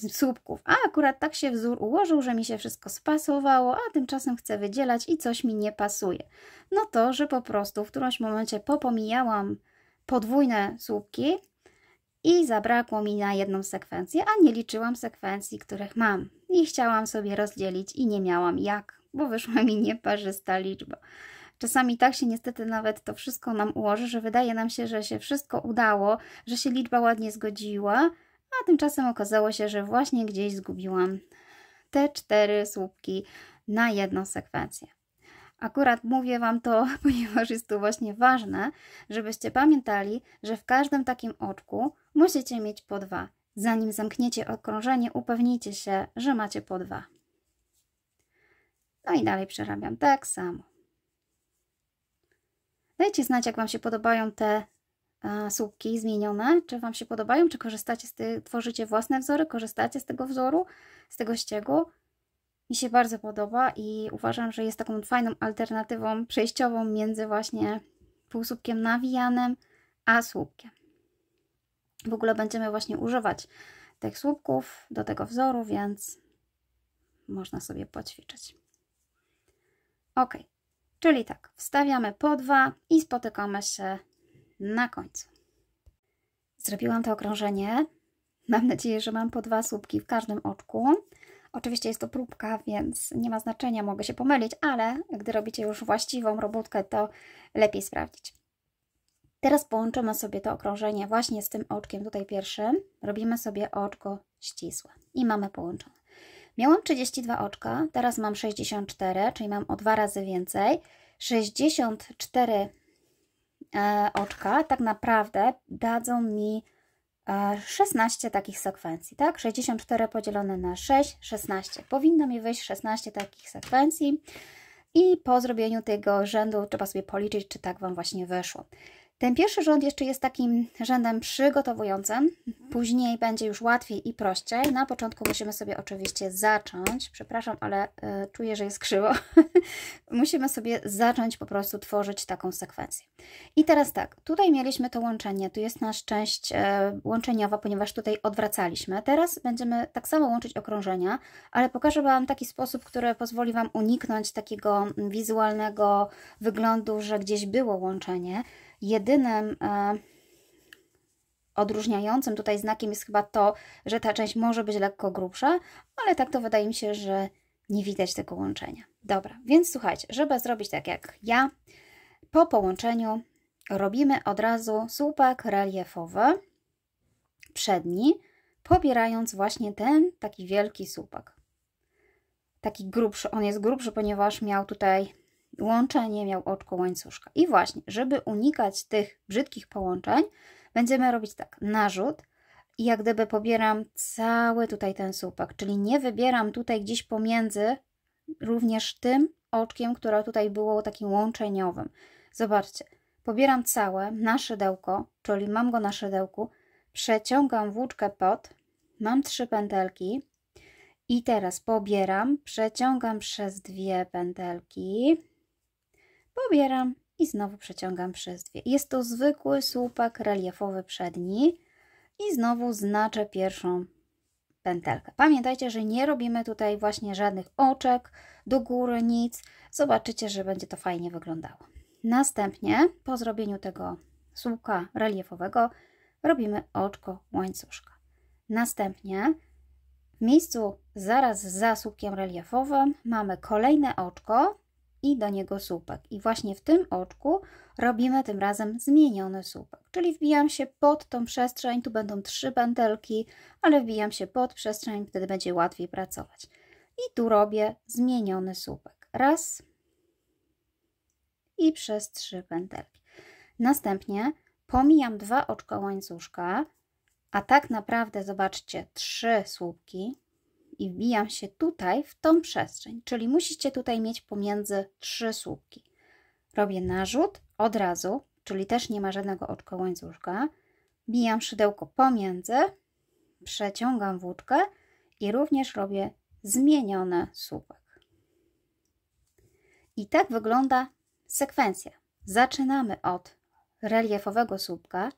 Speaker 1: słupków, a akurat tak się wzór ułożył, że mi się wszystko spasowało, a tymczasem chcę wydzielać i coś mi nie pasuje. No to, że po prostu w którymś momencie popomijałam podwójne słupki i zabrakło mi na jedną sekwencję, a nie liczyłam sekwencji, których mam. I chciałam sobie rozdzielić i nie miałam jak, bo wyszła mi nieparzysta liczba. Czasami tak się niestety nawet to wszystko nam ułoży, że wydaje nam się, że się wszystko udało, że się liczba ładnie zgodziła, a tymczasem okazało się, że właśnie gdzieś zgubiłam te 4 słupki na jedną sekwencję. Akurat mówię Wam to, ponieważ jest to właśnie ważne, żebyście pamiętali, że w każdym takim oczku musicie mieć po 2. Zanim zamkniecie okrążenie, upewnijcie się, że macie po 2. No i dalej przerabiam tak samo. Dajcie znać, jak Wam się podobają te słupki zmienione. Czy Wam się podobają? Czy korzystacie z tych, tworzycie własne wzory? Korzystacie z tego wzoru, z tego ściegu? Mi się bardzo podoba i uważam, że jest taką fajną alternatywą przejściową między właśnie półsłupkiem nawijanym a słupkiem. W ogóle będziemy właśnie używać tych słupków do tego wzoru, więc można sobie poćwiczyć. Ok. Czyli tak, wstawiamy po 2 i spotykamy się na końcu. Zrobiłam to okrążenie. Mam nadzieję, że mam po 2 słupki w każdym oczku. Oczywiście jest to próbka, więc nie ma znaczenia, mogę się pomylić, ale gdy robicie już właściwą robótkę, to lepiej sprawdzić. Teraz połączymy sobie to okrążenie właśnie z tym oczkiem tutaj pierwszym. Robimy sobie oczko ścisłe i mamy połączone. Miałam 32 oczka, teraz mam 64, czyli mam o 2 razy więcej. 64 oczka tak naprawdę dadzą mi 16 takich sekwencji, tak? 64 podzielone na 6, 16. Powinno mi wyjść 16 takich sekwencji i po zrobieniu tego rzędu trzeba sobie policzyć, czy tak Wam właśnie wyszło. Ten pierwszy rząd jeszcze jest takim rzędem przygotowującym, później będzie już łatwiej i prościej. Na początku musimy sobie oczywiście zacząć, przepraszam, ale czuję, że jest krzywo, musimy sobie zacząć po prostu tworzyć taką sekwencję. I teraz tak, tutaj mieliśmy to łączenie, tu jest nasza część łączeniowa, ponieważ tutaj odwracaliśmy. Teraz będziemy tak samo łączyć okrążenia, ale pokażę Wam taki sposób, który pozwoli Wam uniknąć takiego wizualnego wyglądu, że gdzieś było łączenie. Jedynym odróżniającym tutaj znakiem jest chyba to, że ta część może być lekko grubsza, ale tak to wydaje mi się, że nie widać tego łączenia. Dobra, więc słuchajcie, żeby zrobić tak jak ja, po połączeniu robimy od razu słupek reliefowy przedni, pobierając właśnie ten taki wielki słupek. Taki grubszy, on jest grubszy, ponieważ miał tutaj łączenie, miał oczko łańcuszka. I właśnie, żeby unikać tych brzydkich połączeń, będziemy robić tak, narzut i jak gdyby pobieram cały tutaj ten słupek, czyli nie wybieram tutaj gdzieś pomiędzy również tym oczkiem, które tutaj było takim łączeniowym. Zobaczcie, pobieram całe na szydełko, czyli mam go na szydełku, przeciągam włóczkę pod, mam 3 pętelki i teraz pobieram, przeciągam przez 2 pętelki, pobieram i znowu przeciągam przez 2. Jest to zwykły słupek reliefowy przedni i znowu znaczę pierwszą pętelkę. Pamiętajcie, że nie robimy tutaj właśnie żadnych oczek do góry, nic. Zobaczycie, że będzie to fajnie wyglądało. Następnie po zrobieniu tego słupka reliefowego robimy oczko łańcuszka. Następnie w miejscu zaraz za słupkiem reliefowym mamy kolejne oczko i do niego słupek. I właśnie w tym oczku robimy tym razem zmieniony słupek. Czyli wbijam się pod tą przestrzeń, tu będą 3 pętelki, ale wbijam się pod przestrzeń, wtedy będzie łatwiej pracować. I tu robię zmieniony słupek. Raz i przez 3 pętelki. Następnie pomijam 2 oczka łańcuszka, a tak naprawdę zobaczcie 3 słupki i wbijam się tutaj w tą przestrzeń, czyli musicie tutaj mieć pomiędzy 3 słupki. Robię narzut od razu, czyli też nie ma żadnego oczka łańcuszka, wbijam szydełko pomiędzy, przeciągam włóczkę i również robię zmieniony słupek. I tak wygląda sekwencja. Zaczynamy od reliefowego słupka,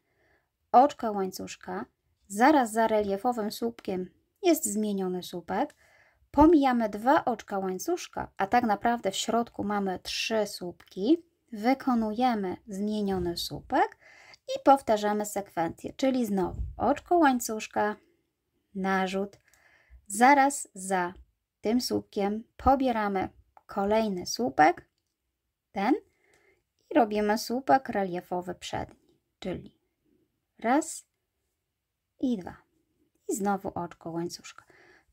Speaker 1: oczka łańcuszka, zaraz za reliefowym słupkiem jest zmieniony słupek, pomijamy 2 oczka łańcuszka, a tak naprawdę w środku mamy 3 słupki, wykonujemy zmieniony słupek i powtarzamy sekwencję, czyli znowu oczko łańcuszka, narzut, zaraz za tym słupkiem pobieramy kolejny słupek, ten i robimy słupek reliefowy przedni, czyli raz i 2. I znowu oczko łańcuszka.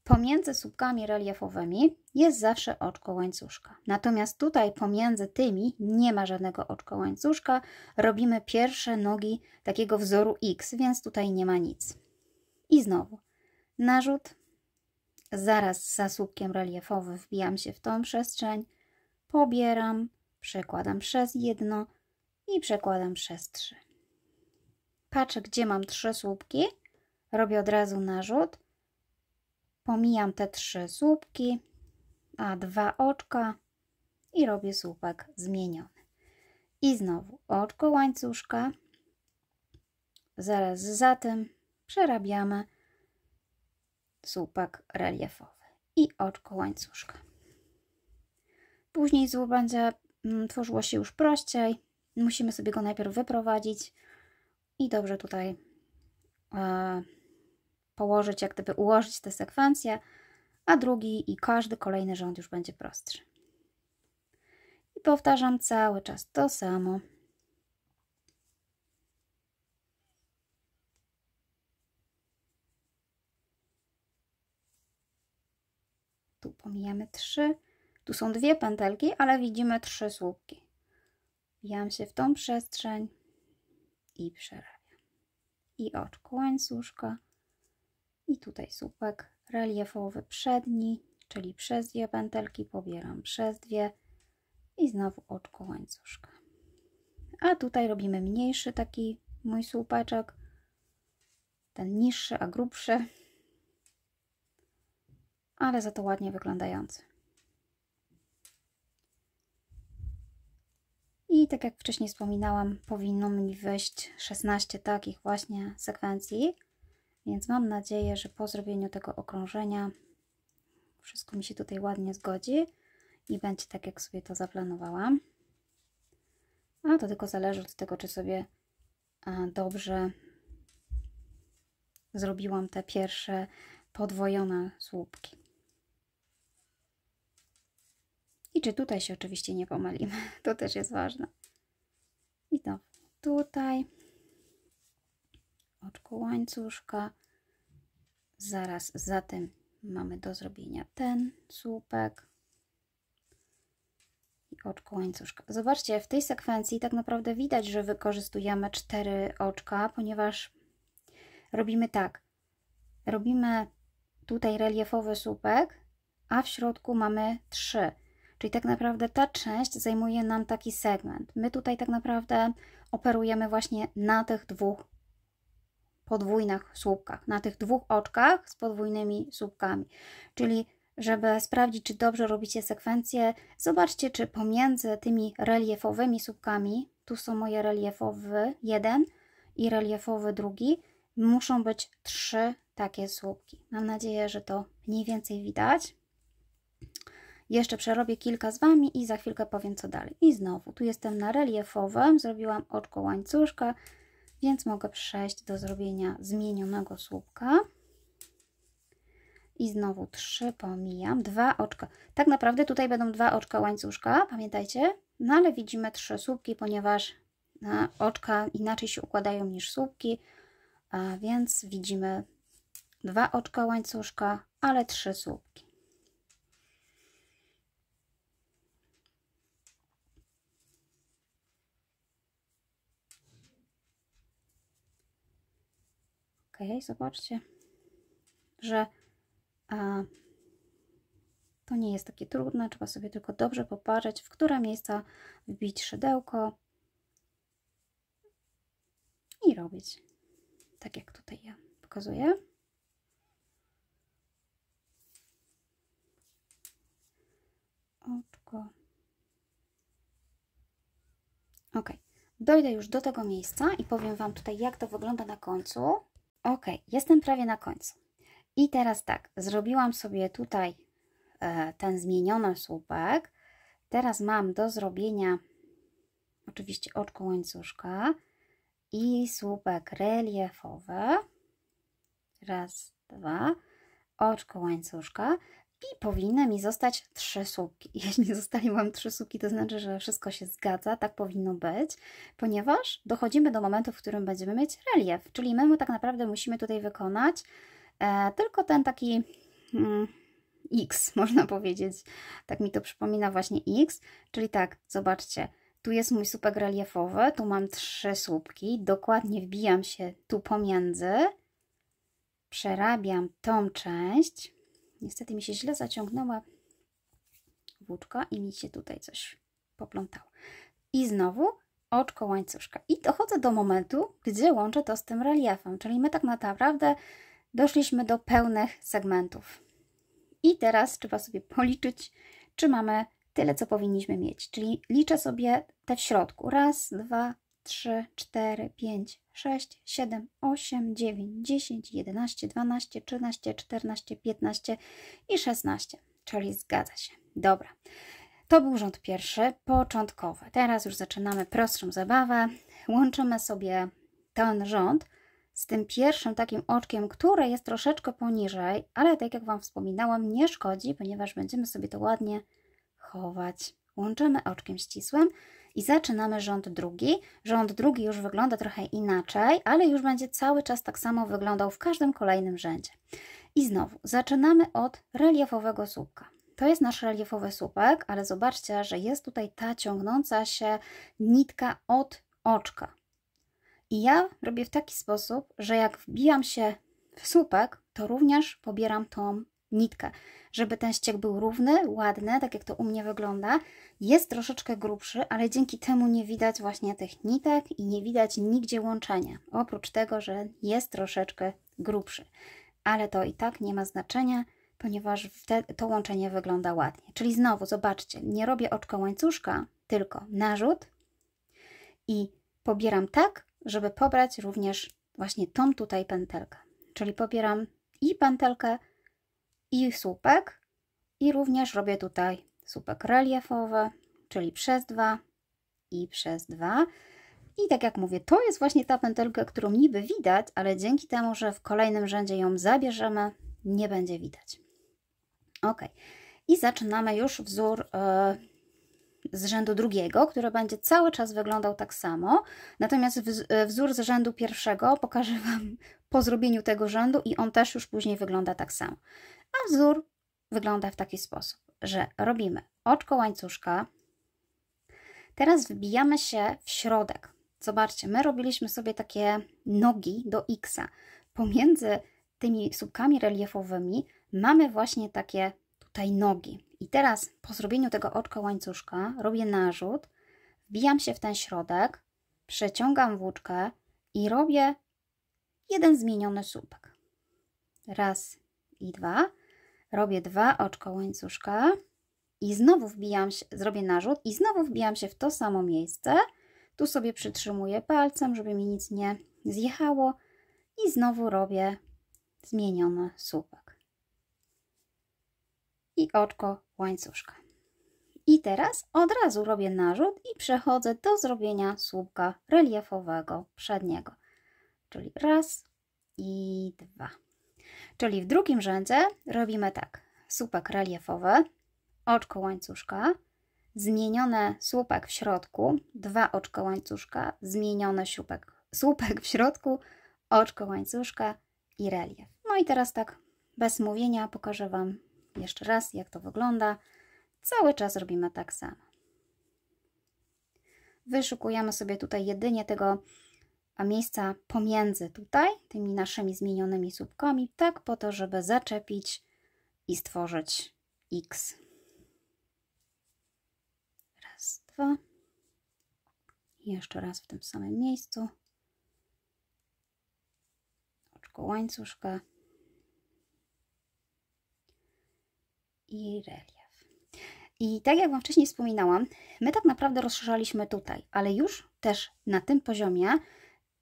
Speaker 1: Pomiędzy słupkami reliefowymi jest zawsze oczko łańcuszka. Natomiast tutaj pomiędzy tymi nie ma żadnego oczka łańcuszka. Robimy pierwsze nogi takiego wzoru X, więc tutaj nie ma nic. I znowu narzut. Zaraz za słupkiem reliefowym wbijam się w tą przestrzeń. Pobieram, przekładam przez 1 i przekładam przez 3. Patrzę, gdzie mam 3 słupki. Robię od razu narzut, pomijam te 3 słupki, a 2 oczka i robię słupek zmieniony. I znowu oczko łańcuszka, zaraz za tym przerabiamy słupek reliefowy i oczko łańcuszka. Później znów będzie tworzyło się już prościej. Musimy sobie go najpierw wyprowadzić i dobrze tutaj położyć, jak gdyby ułożyć te sekwencje, a drugi i każdy kolejny rząd już będzie prostszy. I powtarzam cały czas to samo. Tu pomijamy 3. Tu są 2 pętelki, ale widzimy 3 słupki. Wbijam się w tą przestrzeń i przerabiam. I oczko łańcuszka. I tutaj słupek reliefowy przedni, czyli przez 2 pętelki pobieram przez 2 i znowu oczko łańcuszka. A tutaj robimy mniejszy taki mój słupeczek, ten niższy, a grubszy, ale za to ładnie wyglądający. I tak jak wcześniej wspominałam, powinno mi wyjść 16 takich właśnie sekwencji, więc mam nadzieję, że po zrobieniu tego okrążenia wszystko mi się tutaj ładnie zgodzi i będzie tak, jak sobie to zaplanowałam. A to tylko zależy od tego, czy sobie dobrze zrobiłam te pierwsze podwojone słupki. I czy tutaj się oczywiście nie pomylimy, to też jest ważne. I to tutaj oczko łańcuszka, zaraz za tym mamy do zrobienia ten słupek i oczko łańcuszka. Zobaczcie, w tej sekwencji tak naprawdę widać, że wykorzystujemy 4 oczka, ponieważ robimy tak, robimy tutaj reliefowy słupek, a w środku mamy 3. Czyli tak naprawdę ta część zajmuje nam taki segment. My tutaj tak naprawdę operujemy właśnie na tych 2 podwójnych słupkach, na tych 2 oczkach z podwójnymi słupkami. Czyli żeby sprawdzić, czy dobrze robicie sekwencję, zobaczcie, czy pomiędzy tymi reliefowymi słupkami, tu są moje reliefowy 1 i reliefowy 2, muszą być 3 takie słupki. Mam nadzieję, że to mniej więcej widać. Jeszcze przerobię kilka z Wami i za chwilkę powiem, co dalej. I znowu, tu jestem na reliefowym, zrobiłam oczko łańcuszka, więc mogę przejść do zrobienia zmienionego słupka. I znowu 3 pomijam, 2 oczka. Tak naprawdę tutaj będą 2 oczka łańcuszka, pamiętajcie? No ale widzimy 3 słupki, ponieważ oczka inaczej się układają niż słupki, a więc widzimy 2 oczka łańcuszka, ale 3 słupki. Ok, zobaczcie, że to nie jest takie trudne, trzeba sobie tylko dobrze popatrzeć, w które miejsca wbić szydełko i robić tak, jak tutaj ja pokazuję. Oczko. Ok, dojdę już do tego miejsca i powiem Wam tutaj, jak to wygląda na końcu. Ok, jestem prawie na końcu. I teraz tak, zrobiłam sobie tutaj ten zmieniony słupek. Teraz mam do zrobienia oczywiście oczko łańcuszka i słupek reliefowy. Raz, 2, oczko łańcuszka i powinny mi zostać 3 słupki. Jeśli nie zostały 3 słupki, to znaczy, że wszystko się zgadza, tak powinno być, ponieważ dochodzimy do momentu, w którym będziemy mieć relief, czyli my tak naprawdę musimy tutaj wykonać tylko ten taki X, można powiedzieć. Tak mi to przypomina właśnie X, czyli tak, zobaczcie, tu jest mój słupek reliefowy, tu mam 3 słupki, dokładnie wbijam się tu pomiędzy, przerabiam tą część. Niestety mi się źle zaciągnęła włóczka i mi się tutaj coś poplątało. I znowu oczko łańcuszka. I dochodzę do momentu, gdzie łączę to z tym reliefem, czyli my tak naprawdę doszliśmy do pełnych segmentów. I teraz trzeba sobie policzyć, czy mamy tyle, co powinniśmy mieć. Czyli liczę sobie te w środku. Raz, 2, 3, 4, 5, 6, 7, 8, 9, 10, 11, 12, 13, 14, 15 i 16. Czyli zgadza się. Dobra. To był rząd pierwszy, początkowy. Teraz już zaczynamy prostszą zabawę. Łączymy sobie ten rząd z tym pierwszym takim oczkiem, które jest troszeczkę poniżej, ale tak jak Wam wspominałam, nie szkodzi, ponieważ będziemy sobie to ładnie chować. Łączymy oczkiem ścisłym i zaczynamy rząd drugi. Rząd drugi już wygląda trochę inaczej, ale już będzie cały czas tak samo wyglądał w każdym kolejnym rzędzie. I znowu zaczynamy od reliefowego słupka. To jest nasz reliefowy słupek, ale zobaczcie, że jest tutaj ta ciągnąca się nitka od oczka. I ja robię w taki sposób, że jak wbijam się w słupek, to również pobieram tą nitkę, żeby ten ściek był równy, ładny, tak jak to u mnie wygląda. Jest troszeczkę grubszy, ale dzięki temu nie widać właśnie tych nitek i nie widać nigdzie łączenia. Oprócz tego, że jest troszeczkę grubszy. Ale to i tak nie ma znaczenia, ponieważ to łączenie wygląda ładnie. Czyli znowu, zobaczcie, nie robię oczka łańcuszka, tylko narzut i pobieram tak, żeby pobrać również właśnie tą tutaj pętelkę. Czyli pobieram i pętelkę, i słupek, i również robię tutaj słupek reliefowy, czyli przez 2 i przez 2. I tak jak mówię, to jest właśnie ta pętelka, którą niby widać, ale dzięki temu, że w kolejnym rzędzie ją zabierzemy, nie będzie widać. Ok. I zaczynamy już wzór z rzędu drugiego, który będzie cały czas wyglądał tak samo. Natomiast wzór z rzędu pierwszego pokażę Wam po zrobieniu tego rzędu i on też już później wygląda tak samo. A wzór wygląda w taki sposób, że robimy oczko łańcuszka. Teraz wbijamy się w środek. Zobaczcie, my robiliśmy sobie takie nogi do X-a. Pomiędzy tymi słupkami reliefowymi mamy właśnie takie tutaj nogi. I teraz po zrobieniu tego oczka łańcuszka robię narzut, wbijam się w ten środek, przeciągam włóczkę i robię jeden zmieniony słupek. Raz i 2. Robię 2 oczka łańcuszka i znowu wbijam się, zrobię narzut i znowu wbijam się w to samo miejsce. Tu sobie przytrzymuję palcem, żeby mi nic nie zjechało i znowu robię zmieniony słupek. I oczko łańcuszka. I teraz od razu robię narzut i przechodzę do zrobienia słupka reliefowego przedniego. Czyli raz i 2. Czyli w drugim rzędzie robimy tak. Słupek reliefowy, oczko łańcuszka, zmieniony słupek w środku, 2 oczka łańcuszka, zmieniony słupek w środku, oczko łańcuszka i relief. No i teraz tak bez mówienia pokażę Wam jeszcze raz, jak to wygląda. Cały czas robimy tak samo. Wyszukujemy sobie tutaj jedynie tego miejsca pomiędzy tutaj, tymi naszymi zmienionymi słupkami, tak po to, żeby zaczepić i stworzyć X. Raz, 2. Jeszcze raz w tym samym miejscu. Oczko łańcuszka i relief. I tak jak Wam wcześniej wspominałam, my tak naprawdę rozszerzaliśmy tutaj, ale już też na tym poziomie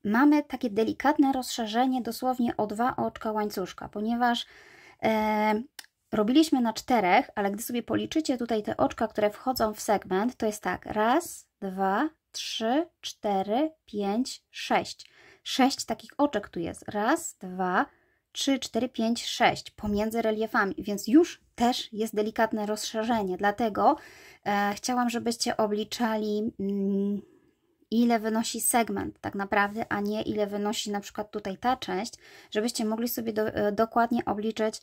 Speaker 1: mamy takie delikatne rozszerzenie dosłownie o 2 oczka łańcuszka, ponieważ robiliśmy na 4, ale gdy sobie policzycie tutaj te oczka, które wchodzą w segment, to jest tak, 1, 2, 3, 4, 5, 6. 6 takich oczek tu jest. 1, 2, 3, 4, 5, 6 pomiędzy reliefami, więc już też jest delikatne rozszerzenie. Dlatego chciałam, żebyście obliczali, ile wynosi segment tak naprawdę, a nie ile wynosi na przykład tutaj ta część, żebyście mogli sobie dokładnie obliczyć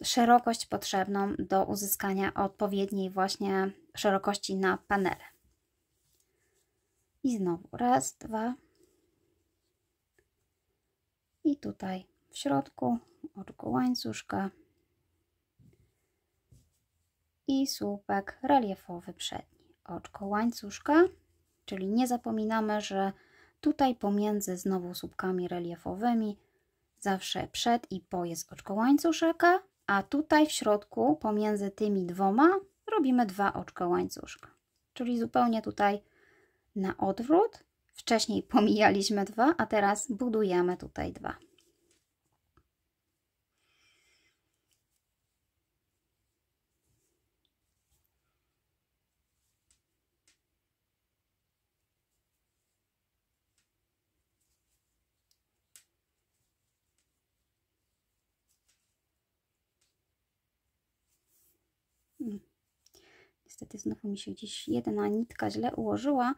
Speaker 1: szerokość potrzebną do uzyskania odpowiedniej właśnie szerokości na panele. I znowu 1, 2 i tutaj w środku oczko łańcuszka i słupek reliefowy przedni. Oczko łańcuszka, czyli nie zapominamy, że tutaj pomiędzy znowu słupkami reliefowymi zawsze przed i po jest oczko łańcuszka, a tutaj w środku pomiędzy tymi dwoma robimy 2 oczka łańcuszka. Czyli zupełnie tutaj na odwrót. Wcześniej pomijaliśmy 2, a teraz budujemy tutaj 2. Niestety znowu mi się gdzieś jedna nitka źle ułożyła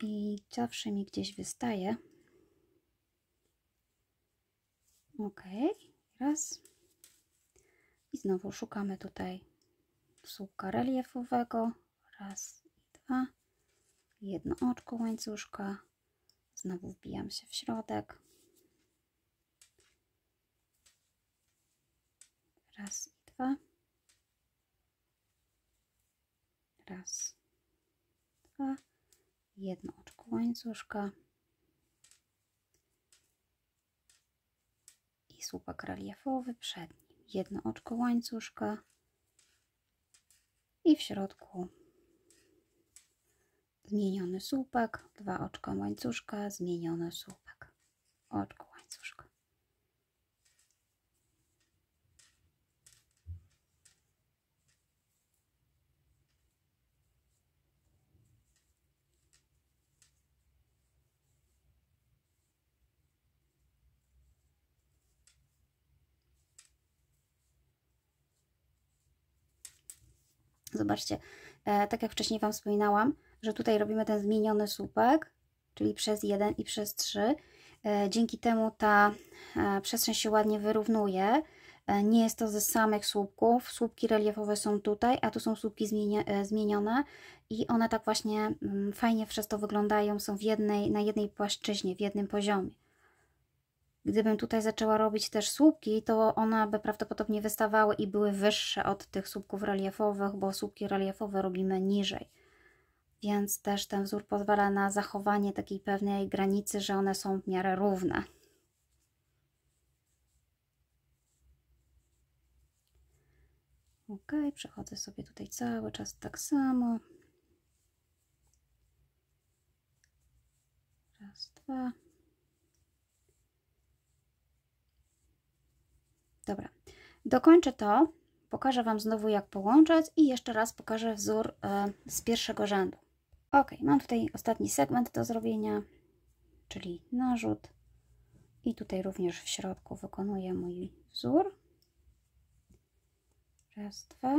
Speaker 1: i zawsze mi gdzieś wystaje. Ok, raz. I znowu szukamy tutaj słupka reliefowego. Raz i dwa. Jedno oczko łańcuszka. Znowu wbijam się w środek. Raz i dwa. Raz, dwa. Jedno oczko łańcuszka. I słupek reliefowy przed nim. Jedno oczko łańcuszka. I w środku zmieniony słupek, dwa oczka łańcuszka, zmieniony słupek, oczko łańcuszka. Zobaczcie, tak jak wcześniej Wam wspominałam, że tutaj robimy ten zmieniony słupek, czyli przez 1 i przez 3. Dzięki temu ta przestrzeń się ładnie wyrównuje. Nie jest to ze samych słupków. Słupki reliefowe są tutaj, a tu są słupki zmienione i one tak właśnie fajnie przez to wyglądają, są na jednej płaszczyźnie, w jednym poziomie. Gdybym tutaj zaczęła robić też słupki, to one by prawdopodobnie wystawały i były wyższe od tych słupków reliefowych, bo słupki reliefowe robimy niżej. Więc też ten wzór pozwala na zachowanie takiej pewnej granicy, że one są w miarę równe. Ok, przechodzę sobie tutaj cały czas tak samo. Raz, dwa. Dobra, dokończę to, pokażę Wam znowu jak połączać i jeszcze raz pokażę wzór z pierwszego rzędu. Ok, mam tutaj ostatni segment do zrobienia, czyli narzut i tutaj również w środku wykonuję mój wzór. Raz, dwa.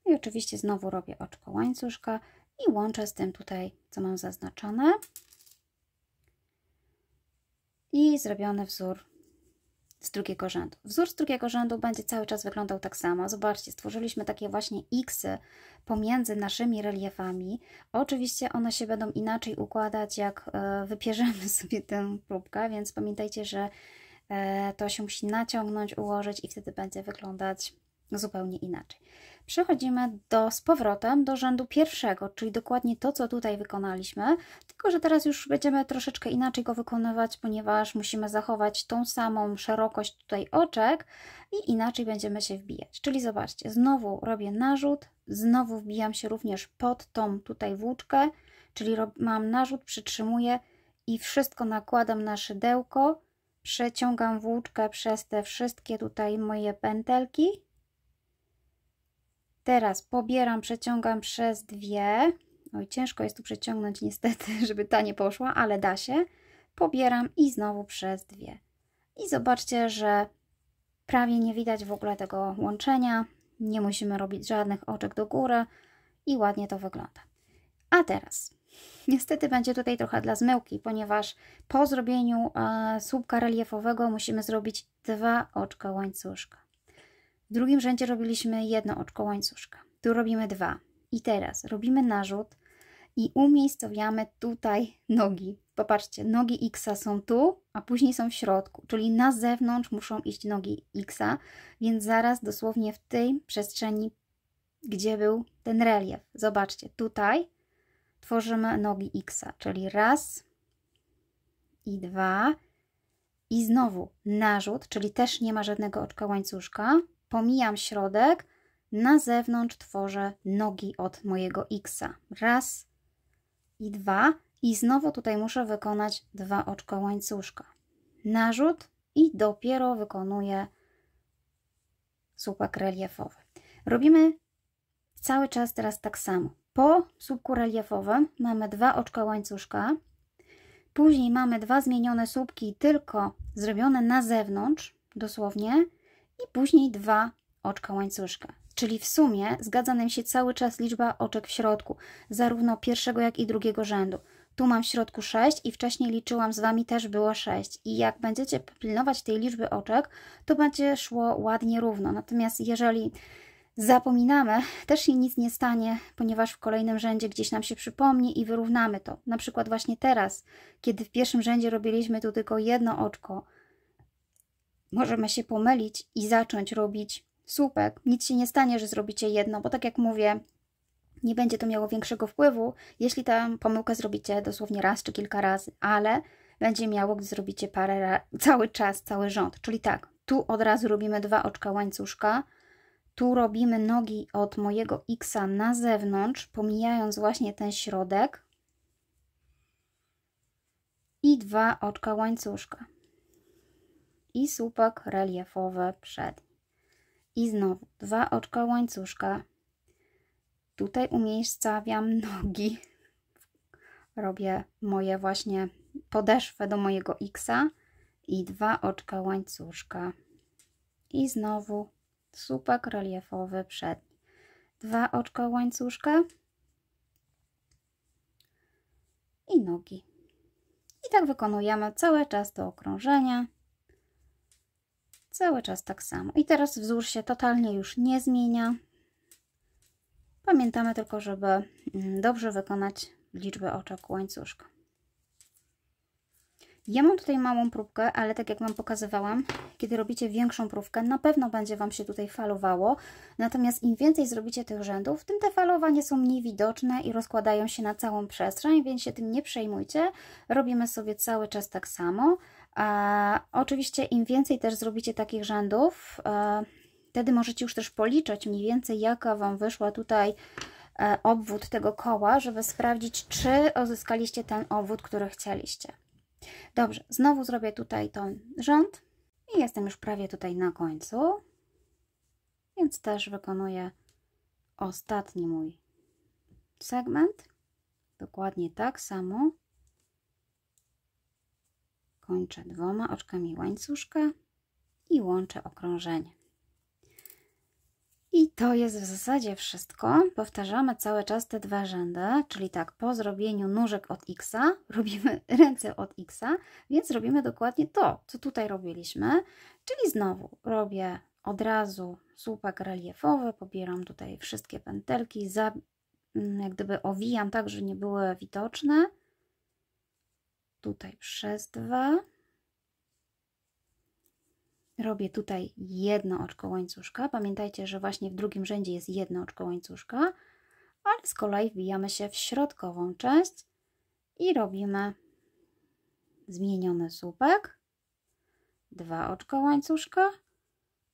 Speaker 1: I oczywiście znowu robię oczko łańcuszka i łączę z tym tutaj, co mam zaznaczone. I zrobiony wzór z drugiego rzędu. Wzór z drugiego rzędu będzie cały czas wyglądał tak samo. Zobaczcie, stworzyliśmy takie właśnie X-y pomiędzy naszymi reliefami. Oczywiście one się będą inaczej układać, jak wypierzemy sobie tę próbkę, więc pamiętajcie, że to się musi naciągnąć, ułożyć i wtedy będzie wyglądać zupełnie inaczej. Przechodzimy z powrotem do rzędu pierwszego, czyli dokładnie to, co tutaj wykonaliśmy, tylko że teraz już będziemy troszeczkę inaczej go wykonywać, ponieważ musimy zachować tą samą szerokość tutaj oczek i inaczej będziemy się wbijać. Czyli zobaczcie, znowu robię narzut, znowu wbijam się również pod tą tutaj włóczkę, czyli mam narzut, przytrzymuję i wszystko nakładam na szydełko, przeciągam włóczkę przez te wszystkie tutaj moje pętelki. Teraz pobieram, przeciągam przez dwie. Oj, ciężko jest tu przeciągnąć niestety, żeby ta nie poszła, ale da się. Pobieram i znowu przez dwie. I zobaczcie, że prawie nie widać w ogóle tego łączenia. Nie musimy robić żadnych oczek do góry i ładnie to wygląda. A teraz niestety będzie tutaj trochę dla zmyłki, ponieważ po zrobieniu słupka reliefowego musimy zrobić dwa oczka łańcuszka. W drugim rzędzie robiliśmy jedno oczko łańcuszka. Tu robimy dwa. I teraz robimy narzut i umiejscowiamy tutaj nogi. Popatrzcie, nogi X są tu, a później są w środku, czyli na zewnątrz muszą iść nogi X, więc zaraz dosłownie w tej przestrzeni, gdzie był ten relief. Zobaczcie, tutaj tworzymy nogi X, czyli raz i dwa i znowu narzut, czyli też nie ma żadnego oczka łańcuszka. Pomijam środek, na zewnątrz tworzę nogi od mojego X. Raz i dwa i znowu tutaj muszę wykonać dwa oczka łańcuszka. Narzut i dopiero wykonuję słupek reliefowy. Robimy cały czas teraz tak samo. Po słupku reliefowym mamy dwa oczka łańcuszka, później mamy dwa zmienione słupki tylko zrobione na zewnątrz, dosłownie, i później dwa oczka łańcuszka. Czyli w sumie zgadza nam się cały czas liczba oczek w środku, zarówno pierwszego, jak i drugiego rzędu. Tu mam w środku 6 i wcześniej liczyłam z Wami też było 6. I jak będziecie pilnować tej liczby oczek, to będzie szło ładnie równo. Natomiast jeżeli zapominamy, też się nic nie stanie, ponieważ w kolejnym rzędzie gdzieś nam się przypomni i wyrównamy to. Na przykład właśnie teraz, kiedy w pierwszym rzędzie robiliśmy tu tylko jedno oczko, możemy się pomylić i zacząć robić słupek. Nic się nie stanie, że zrobicie jedno, bo tak jak mówię, nie będzie to miało większego wpływu, jeśli tę pomyłkę zrobicie dosłownie raz czy kilka razy, ale będzie miało, gdy zrobicie parę cały czas, cały rząd. Czyli tak, tu od razu robimy 2 oczka łańcuszka, tu robimy nogi od mojego X-a na zewnątrz, pomijając właśnie ten środek i 2 oczka łańcuszka i słupek reliefowy przedni. I znowu 2 oczka łańcuszka. Tutaj umiejscawiam nogi. Robię moje właśnie podeszwę do mojego X-a i 2 oczka łańcuszka. I znowu słupek reliefowy przedni. 2 oczka łańcuszka i nogi. I tak wykonujemy cały czas to okrążenie. Cały czas tak samo. I teraz wzór się totalnie już nie zmienia. Pamiętamy tylko, żeby dobrze wykonać liczbę oczek łańcuszka. Ja mam tutaj małą próbkę, ale tak jak Wam pokazywałam, kiedy robicie większą próbkę, na pewno będzie Wam się tutaj falowało. Natomiast im więcej zrobicie tych rzędów, tym te falowania są mniej widoczne i rozkładają się na całą przestrzeń, więc się tym nie przejmujcie. Robimy sobie cały czas tak samo. Oczywiście im więcej też zrobicie takich rzędów, wtedy możecie już też policzyć mniej więcej, jaka Wam wyszła tutaj obwód tego koła, żeby sprawdzić, czy uzyskaliście ten obwód, który chcieliście. Dobrze, znowu zrobię tutaj ten rząd i jestem już prawie tutaj na końcu, więc też wykonuję ostatni mój segment. Dokładnie tak samo. Kończę 2 oczkami łańcuszka i łączę okrążenie. I to jest w zasadzie wszystko. Powtarzamy cały czas te 2 rzędy, czyli tak, po zrobieniu nóżek od X-a robimy ręce od X-a, więc robimy dokładnie to, co tutaj robiliśmy, czyli znowu robię od razu słupek reliefowy, pobieram tutaj wszystkie pętelki, jak gdyby owijam tak, że nie były widoczne. Tutaj przez 2. Robię tutaj jedno oczko łańcuszka. Pamiętajcie, że właśnie w drugim rzędzie jest jedno oczko łańcuszka, ale z kolei wbijamy się w środkową część i robimy zmieniony słupek, 2 oczka łańcuszka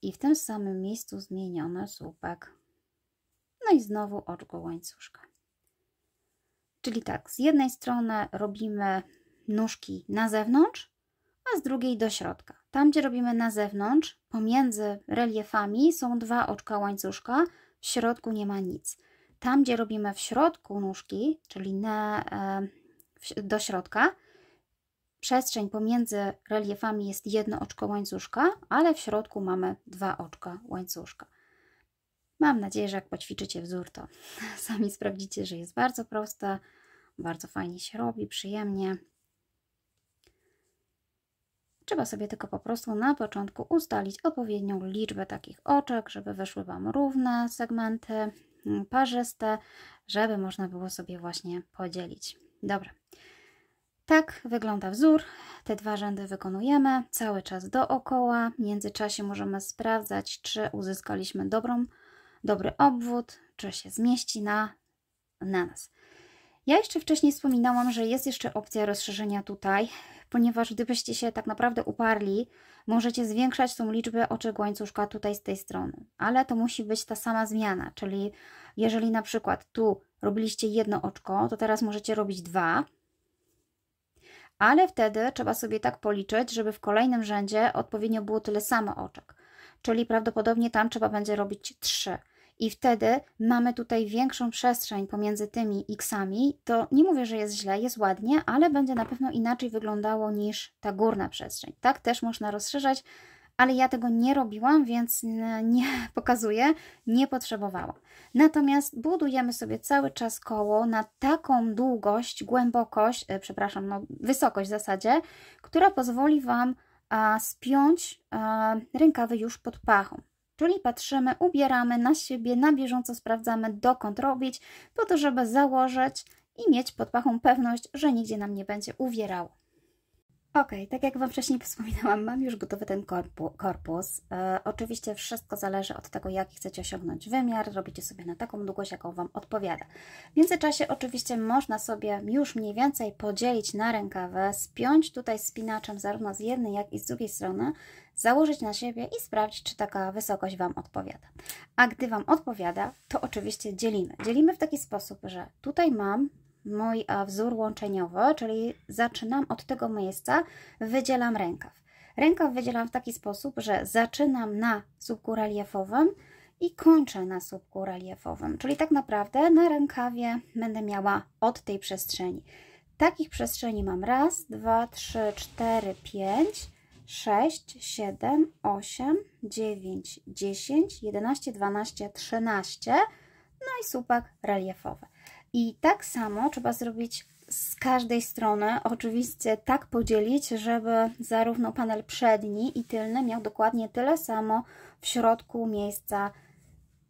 Speaker 1: i w tym samym miejscu zmieniony słupek. No i znowu oczko łańcuszka. Czyli tak, z jednej strony robimy nóżki na zewnątrz, a z drugiej do środka. Tam, gdzie robimy na zewnątrz, pomiędzy reliefami są 2 oczka łańcuszka, w środku nie ma nic. Tam, gdzie robimy w środku nóżki, czyli do środka, przestrzeń pomiędzy reliefami jest jedno oczko łańcuszka, ale w środku mamy 2 oczka łańcuszka. Mam nadzieję, że jak poćwiczycie wzór, to sami sprawdzicie, że jest bardzo proste, bardzo fajnie się robi, przyjemnie. Trzeba sobie tylko po prostu na początku ustalić odpowiednią liczbę takich oczek, żeby wyszły Wam równe segmenty, parzyste, żeby można było sobie właśnie podzielić. Dobra. Tak wygląda wzór. Te 2 rzędy wykonujemy cały czas dookoła. W międzyczasie możemy sprawdzać, czy uzyskaliśmy dobry obwód, czy się zmieści na nas. Ja jeszcze wcześniej wspominałam, że jest jeszcze opcja rozszerzenia tutaj, ponieważ gdybyście się tak naprawdę uparli, możecie zwiększać tą liczbę oczek łańcuszka tutaj z tej strony, ale to musi być ta sama zmiana, czyli jeżeli na przykład tu robiliście jedno oczko, to teraz możecie robić 2, ale wtedy trzeba sobie tak policzyć, żeby w kolejnym rzędzie odpowiednio było tyle samo oczek, czyli prawdopodobnie tam trzeba będzie robić 3. I wtedy mamy tutaj większą przestrzeń pomiędzy tymi x-ami. To nie mówię, że jest źle, jest ładnie, ale będzie na pewno inaczej wyglądało niż ta górna przestrzeń. Tak też można rozszerzać, ale ja tego nie robiłam, więc nie pokazuję, nie potrzebowałam. Natomiast budujemy sobie cały czas koło na taką długość, głębokość, przepraszam, no, wysokość w zasadzie, która pozwoli Wam spiąć rękawy już pod pachą. Czyli patrzymy, ubieramy na siebie, na bieżąco sprawdzamy, dokąd robić, po to, żeby założyć i mieć pod pachą pewność, że nigdzie nam nie będzie uwierało. Ok, tak jak Wam wcześniej wspominałam, mam już gotowy ten korpus. Oczywiście wszystko zależy od tego, jaki chcecie osiągnąć wymiar. Robicie sobie na taką długość, jaką Wam odpowiada. W międzyczasie oczywiście można sobie już mniej więcej podzielić na rękawę, spiąć tutaj spinaczem zarówno z jednej, jak i z drugiej strony, założyć na siebie i sprawdzić, czy taka wysokość Wam odpowiada. A gdy Wam odpowiada, to oczywiście dzielimy. Dzielimy w taki sposób, że tutaj mam mój wzór łączeniowy, czyli zaczynam od tego miejsca, wydzielam rękaw. Rękaw wydzielam w taki sposób, że zaczynam na słupku reliefowym i kończę na słupku reliefowym, czyli tak naprawdę na rękawie będę miała od tej przestrzeni. Takich przestrzeni mam 1, 2, 3, 4, 5, 6, 7, 8, 9, 10, 11, 12, 13, no i słupek reliefowy. I tak samo trzeba zrobić z każdej strony, oczywiście tak podzielić, żeby zarówno panel przedni i tylny miał dokładnie tyle samo w środku miejsca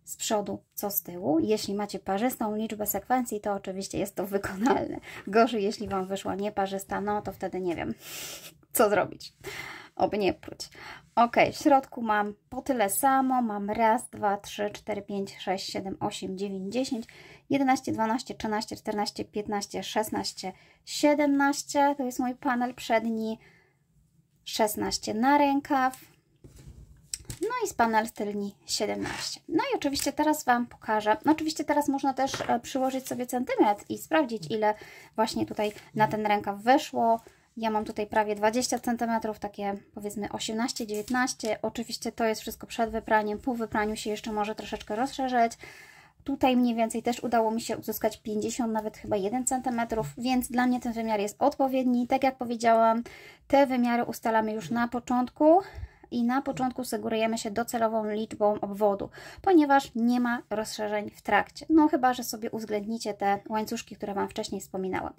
Speaker 1: z przodu, co z tyłu. Jeśli macie parzystą liczbę sekwencji, to oczywiście jest to wykonalne. Gorzej, jeśli Wam wyszła nieparzysta, no to wtedy nie wiem, co zrobić. Oby nie pruć. Ok, w środku mam po tyle samo. Mam 1, 2, 3, 4, 5, 6, 7, 8, 9, 10, 11, 12, 13, 14, 15, 16, 17. To jest mój panel przedni. 16 na rękaw. No i z panel tylni 17. No i oczywiście teraz Wam pokażę. No oczywiście teraz można też przyłożyć sobie centymetr i sprawdzić, ile właśnie tutaj na ten rękaw weszło. Ja mam tutaj prawie 20 cm, takie powiedzmy 18-19. Oczywiście to jest wszystko przed wypraniem. Po wypraniu się jeszcze może troszeczkę rozszerzyć. Tutaj mniej więcej też udało mi się uzyskać 50, nawet chyba 1 cm, więc dla mnie ten wymiar jest odpowiedni. Tak jak powiedziałam, te wymiary ustalamy już na początku. I na początku sugerujemy się docelową liczbą obwodu, ponieważ nie ma rozszerzeń w trakcie. No chyba, że sobie uwzględnicie te łańcuszki, które Wam wcześniej wspominałam.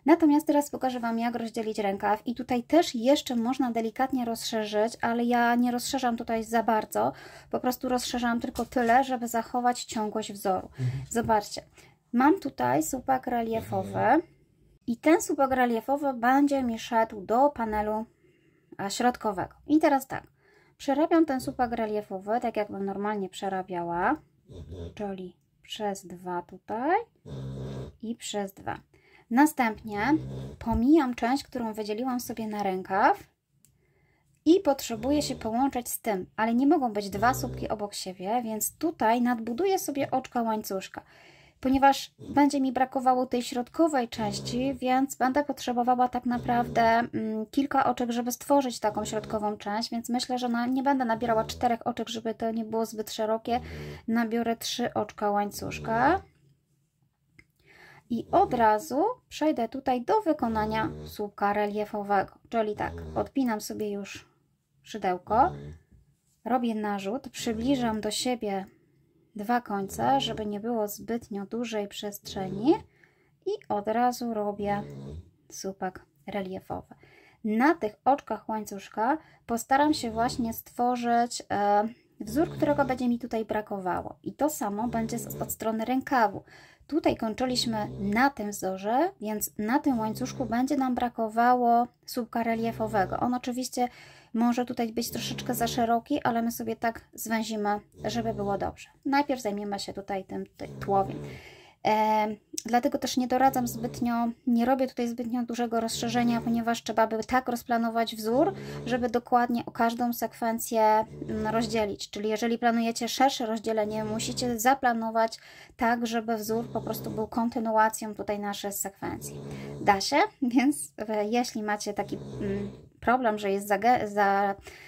Speaker 1: Natomiast teraz pokażę Wam, jak rozdzielić rękaw. I tutaj też jeszcze można delikatnie rozszerzyć, ale ja nie rozszerzam tutaj za bardzo. Po prostu rozszerzam tylko tyle, żeby zachować ciągłość wzoru. Zobaczcie, mam tutaj słupek reliefowy i ten słupek reliefowy będzie mi szedł do panelu środkowego. I teraz tak. Przerabiam ten słupek reliefowy, tak jakbym normalnie przerabiała, czyli przez 2 tutaj i przez 2. Następnie pomijam część, którą wydzieliłam sobie na rękaw i potrzebuję się połączyć z tym, ale nie mogą być 2 słupki obok siebie, więc tutaj nadbuduję sobie oczka łańcuszka. Ponieważ będzie mi brakowało tej środkowej części, więc będę potrzebowała tak naprawdę kilka oczek, żeby stworzyć taką środkową część, więc myślę, że nie będę nabierała 4 oczek, żeby to nie było zbyt szerokie. Nabiorę 3 oczka łańcuszka i od razu przejdę tutaj do wykonania słupka reliefowego. Czyli tak, odpinam sobie już szydełko, robię narzut, przybliżam do siebie 2 końce, żeby nie było zbytnio dużej przestrzeni i od razu robię słupek reliefowy. Na tych oczkach łańcuszka postaram się właśnie stworzyć wzór, którego będzie mi tutaj brakowało. I to samo będzie od strony rękawu. Tutaj kończyliśmy na tym wzorze, więc na tym łańcuszku będzie nam brakowało słupka reliefowego. On oczywiście może tutaj być troszeczkę za szeroki, ale my sobie tak zwęzimy, żeby było dobrze. Najpierw zajmiemy się tutaj tym tułowiem. Dlatego też nie doradzam zbytnio, nie robię tutaj zbytnio dużego rozszerzenia, ponieważ trzeba by tak rozplanować wzór, żeby dokładnie o każdą sekwencję rozdzielić. Czyli jeżeli planujecie szersze rozdzielenie, musicie zaplanować tak, żeby wzór po prostu był kontynuacją tutaj naszej sekwencji. Da się, więc jeśli macie taki problem, że jest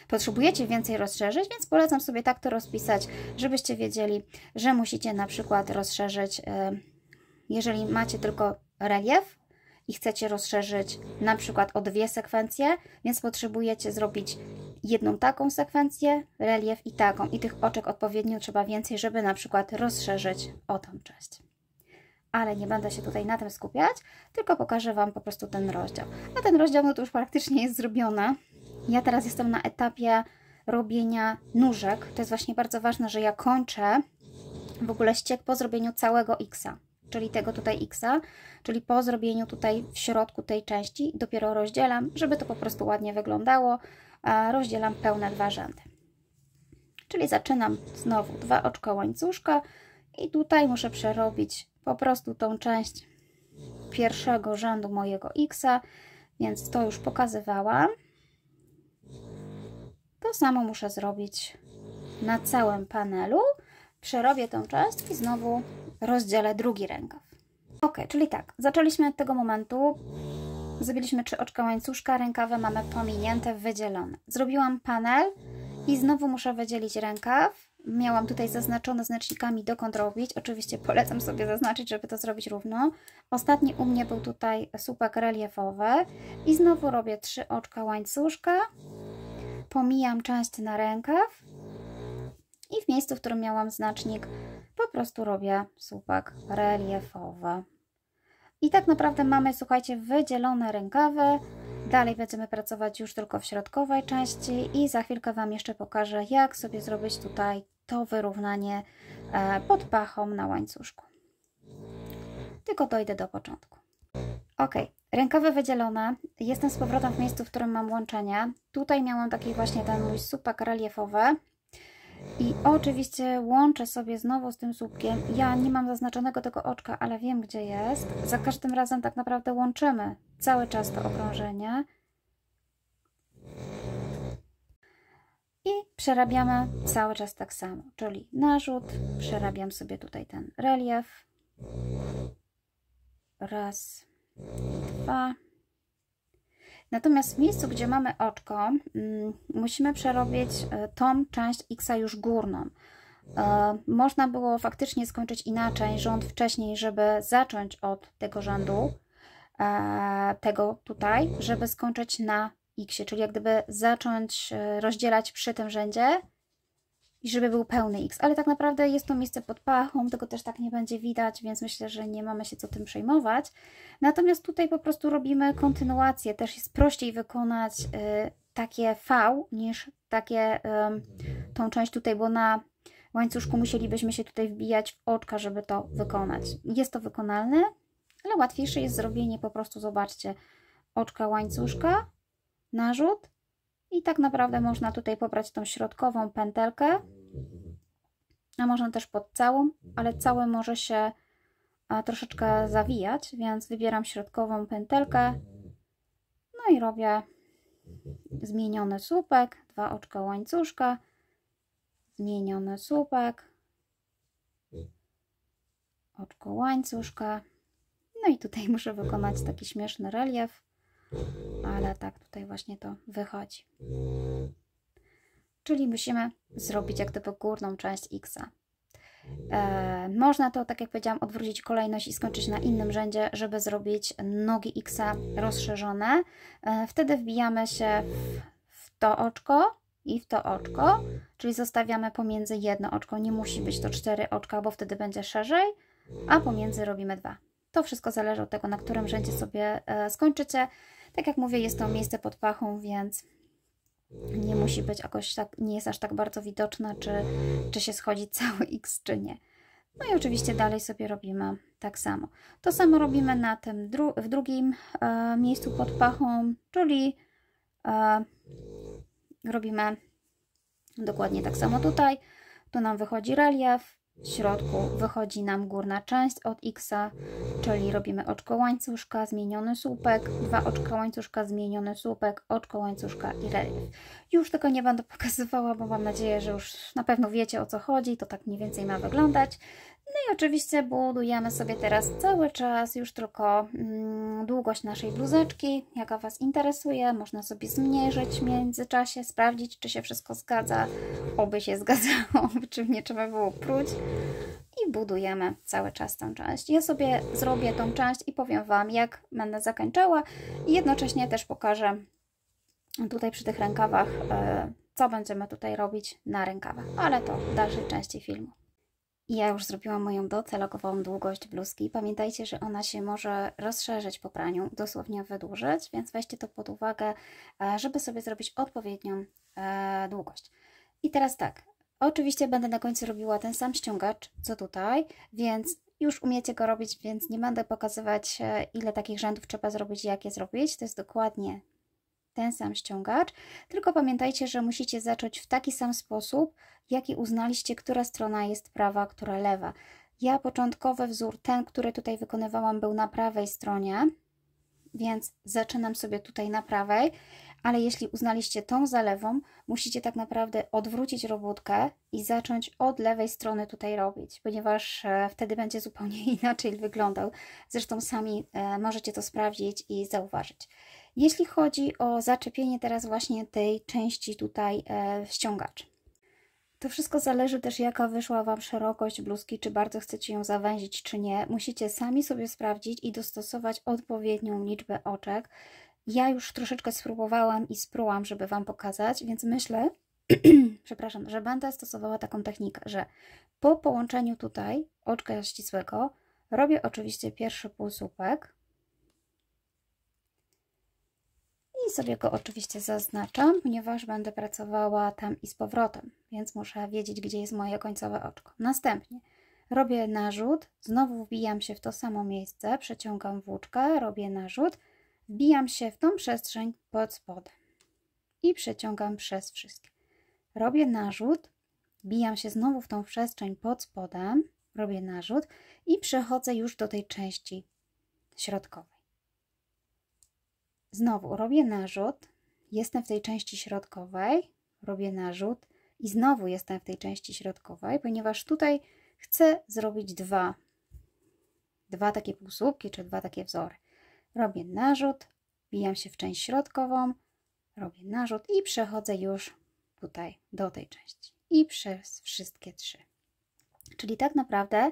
Speaker 1: potrzebujecie więcej rozszerzyć, więc polecam sobie tak to rozpisać, żebyście wiedzieli, że musicie na przykład rozszerzyć, jeżeli macie tylko relief i chcecie rozszerzyć na przykład o 2 sekwencje, więc potrzebujecie zrobić jedną taką sekwencję, relief i taką. I tych oczek odpowiednio trzeba więcej, żeby na przykład rozszerzyć o tą część. Ale nie będę się tutaj na tym skupiać, tylko pokażę Wam po prostu ten rozdział. A ten rozdział no to już praktycznie jest zrobiony. Ja teraz jestem na etapie robienia nóżek. To jest właśnie bardzo ważne, że ja kończę w ogóle ścieg po zrobieniu całego X-a, czyli tego tutaj X-a, czyli po zrobieniu tutaj w środku tej części dopiero rozdzielam, żeby to po prostu ładnie wyglądało, a rozdzielam pełne 2 rzędy. Czyli zaczynam znowu 2 oczka łańcuszka i tutaj muszę przerobić po prostu tą część pierwszego rzędu mojego X-a, więc to już pokazywałam. To samo muszę zrobić na całym panelu. Przerobię tą część i znowu rozdzielę drugi rękaw. Ok, czyli tak, zaczęliśmy od tego momentu. Zrobiliśmy 3 oczka łańcuszka, rękawy mamy pominięte, wydzielone. Zrobiłam panel i znowu muszę wydzielić rękaw. Miałam tutaj zaznaczone znacznikami, dokąd robić. Oczywiście polecam sobie zaznaczyć, żeby to zrobić równo. Ostatni u mnie był tutaj słupek reliefowy i znowu robię 3 oczka łańcuszka. Pomijam część na rękaw i w miejscu, w którym miałam znacznik, po prostu robię słupek reliefowy. I tak naprawdę mamy, słuchajcie, wydzielone rękawy. Dalej będziemy pracować już tylko w środkowej części i za chwilkę Wam jeszcze pokażę, jak sobie zrobić tutaj to wyrównanie pod pachą na łańcuszku. Tylko dojdę do początku. Ok, rękawy wydzielone. Jestem z powrotem w miejscu, w którym mam łączenie. Tutaj miałam taki właśnie ten mój słupek reliefowy. I oczywiście łączę sobie znowu z tym słupkiem. Ja nie mam zaznaczonego tego oczka, ale wiem, gdzie jest. Za każdym razem tak naprawdę łączymy cały czas to okrążenie. I przerabiamy cały czas tak samo, czyli narzut, przerabiam sobie tutaj ten relief. Raz, 2. Natomiast w miejscu, gdzie mamy oczko, musimy przerobić tą część X-a już górną. Można było faktycznie skończyć inaczej, rząd wcześniej, żeby zacząć od tego rzędu, tego tutaj, żeby skończyć na X-ie, czyli jak gdyby zacząć rozdzielać przy tym rzędzie i żeby był pełny X, ale tak naprawdę jest to miejsce pod pachą, tego też tak nie będzie widać, więc myślę, że nie mamy się co tym przejmować. Natomiast tutaj po prostu robimy kontynuację, też jest prościej wykonać takie V niż takie tą część tutaj, bo na łańcuszku musielibyśmy się tutaj wbijać w oczka, żeby to wykonać. Jest to wykonalne, ale łatwiejsze jest zrobienie po prostu, zobaczcie, oczka łańcuszka, narzut i tak naprawdę można tutaj pobrać tą środkową pętelkę, a można też pod całą, ale całe może się troszeczkę zawijać, więc wybieram środkową pętelkę, no i robię zmieniony słupek, 2 oczka łańcuszka, zmieniony słupek, oczko łańcuszka, no i tutaj muszę wykonać taki śmieszny relief, ale tak tutaj właśnie to wychodzi. Czyli musimy zrobić jak gdyby górną część X-a. Można to, tak jak powiedziałam, odwrócić kolejność i skończyć na innym rzędzie, żeby zrobić nogi X-a rozszerzone. Wtedy wbijamy się w to oczko i w to oczko, czyli zostawiamy pomiędzy jedno oczko. Nie musi być to 4 oczka, bo wtedy będzie szerzej, a pomiędzy robimy 2. To wszystko zależy od tego, na którym rzędzie sobie skończycie. Tak jak mówię, jest to miejsce pod pachą, więc nie musi być jakoś tak, nie jest aż tak bardzo widoczne, czy się schodzi cały X, czy nie. No i oczywiście dalej sobie robimy tak samo. To samo robimy na tym w drugim miejscu pod pachą, czyli robimy dokładnie tak samo tutaj. Tu nam wychodzi relief, w środku wychodzi nam górna część od X-a, czyli robimy oczko łańcuszka, zmieniony słupek, 2 oczka łańcuszka, zmieniony słupek, oczko łańcuszka i relief. Już tego nie będę pokazywała, bo mam nadzieję, że już na pewno wiecie, o co chodzi, to tak mniej więcej ma wyglądać. No i oczywiście budujemy sobie teraz cały czas już tylko długość naszej bluzeczki, jaka Was interesuje. Można sobie zmniejszyć w międzyczasie, sprawdzić, czy się wszystko zgadza, oby się zgadzało, czy nie trzeba było próć. I budujemy cały czas tą część. Ja sobie zrobię tą część i powiem Wam, jak będę zakończyła i jednocześnie też pokażę, tutaj przy tych rękawach, co będziemy tutaj robić na rękawach, ale to w dalszej części filmu. I ja już zrobiłam moją docelową długość bluzki. Pamiętajcie, że ona się może rozszerzyć po praniu, dosłownie wydłużyć, więc weźcie to pod uwagę, żeby sobie zrobić odpowiednią długość. I teraz tak, oczywiście będę na końcu robiła ten sam ściągacz, co tutaj, więc już umiecie go robić, więc nie będę pokazywać, ile takich rzędów trzeba zrobić i jak je zrobić. To jest dokładnie ten sam ściągacz, tylko pamiętajcie, że musicie zacząć w taki sam sposób, jaki uznaliście, która strona jest prawa, która lewa. Ja początkowy wzór, ten, który tutaj wykonywałam, był na prawej stronie, więc zaczynam sobie tutaj na prawej, ale jeśli uznaliście tą za lewą, musicie tak naprawdę odwrócić robótkę i zacząć od lewej strony tutaj robić, ponieważ wtedy będzie zupełnie inaczej wyglądał. Zresztą sami możecie to sprawdzić i zauważyć. Jeśli chodzi o zaczepienie teraz właśnie tej części tutaj ściągacz, to wszystko zależy też, jaka wyszła Wam szerokość bluzki, czy bardzo chcecie ją zawęzić, czy nie. Musicie sami sobie sprawdzić i dostosować odpowiednią liczbę oczek. Ja już troszeczkę spróbowałam i sprółam, żeby Wam pokazać, więc myślę, przepraszam, że będę stosowała taką technikę, że po połączeniu tutaj oczka ścisłego robię oczywiście pierwszy półsłupek i sobie go oczywiście zaznaczam, ponieważ będę pracowała tam i z powrotem, więc muszę wiedzieć, gdzie jest moje końcowe oczko. Następnie robię narzut, znowu wbijam się w to samo miejsce, przeciągam włóczkę, robię narzut, wbijam się w tą przestrzeń pod spodem i przeciągam przez wszystkie. Robię narzut, wbijam się znowu w tą przestrzeń pod spodem, robię narzut i przechodzę już do tej części środkowej. Znowu robię narzut, jestem w tej części środkowej, robię narzut i znowu jestem w tej części środkowej, ponieważ tutaj chcę zrobić dwa takie półsłupki, czy dwa takie wzory. Robię narzut, wbijam się w część środkową, robię narzut i przechodzę już tutaj do tej części i przez wszystkie trzy. Czyli tak naprawdę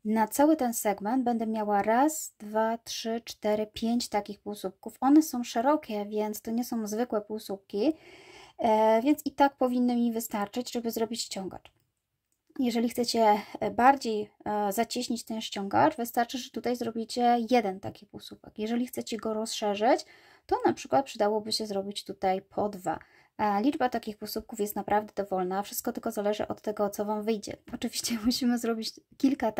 Speaker 1: na cały ten segment będę miała raz, dwa, trzy, cztery, pięć takich półsłupków. One są szerokie, więc to nie są zwykłe półsłupki, więc i tak powinny mi wystarczyć, żeby zrobić ściągacz. Jeżeli chcecie bardziej zacieśnić ten ściągacz, wystarczy, że tutaj zrobicie jeden taki półsłupek. Jeżeli chcecie go rozszerzyć, to na przykład przydałoby się zrobić tutaj po dwa. Liczba takich półsłupków jest naprawdę dowolna, wszystko tylko zależy od tego, co Wam wyjdzie. Oczywiście musimy zrobić kilka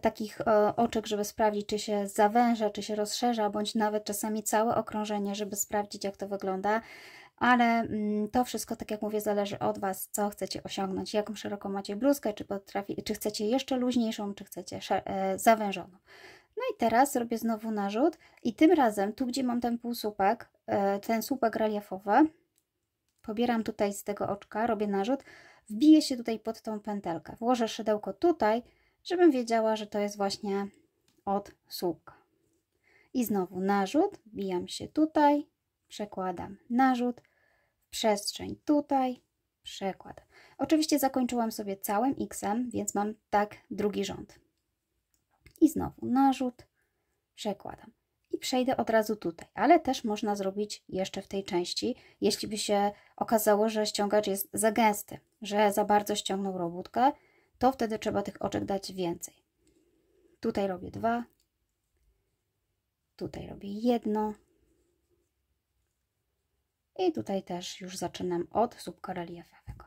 Speaker 1: takich oczek, żeby sprawdzić, czy się zawęża, czy się rozszerza, bądź nawet czasami całe okrążenie, żeby sprawdzić, jak to wygląda. Ale to wszystko, tak jak mówię, zależy od Was, co chcecie osiągnąć, jaką szeroką macie bluzkę, czy chcecie jeszcze luźniejszą, czy chcecie zawężoną. No i teraz robię znowu narzut i tym razem, tu gdzie mam ten półsłupek, ten słupek reliefowy, pobieram tutaj z tego oczka, robię narzut, wbiję się tutaj pod tą pętelkę, włożę szydełko tutaj, żebym wiedziała, że to jest właśnie od słupka. I znowu narzut, wbijam się tutaj, przekładam narzut, w przestrzeń tutaj, przekładam. Oczywiście zakończyłam sobie całym X-em, więc mam tak drugi rząd. I znowu narzut, przekładam. I przejdę od razu tutaj, ale też można zrobić jeszcze w tej części, jeśli by się okazało, że ściągacz jest za gęsty, że za bardzo ściągnął robótkę, to wtedy trzeba tych oczek dać więcej. Tutaj robię dwa, tutaj robię jedno i tutaj też już zaczynam od słupka reliefowego.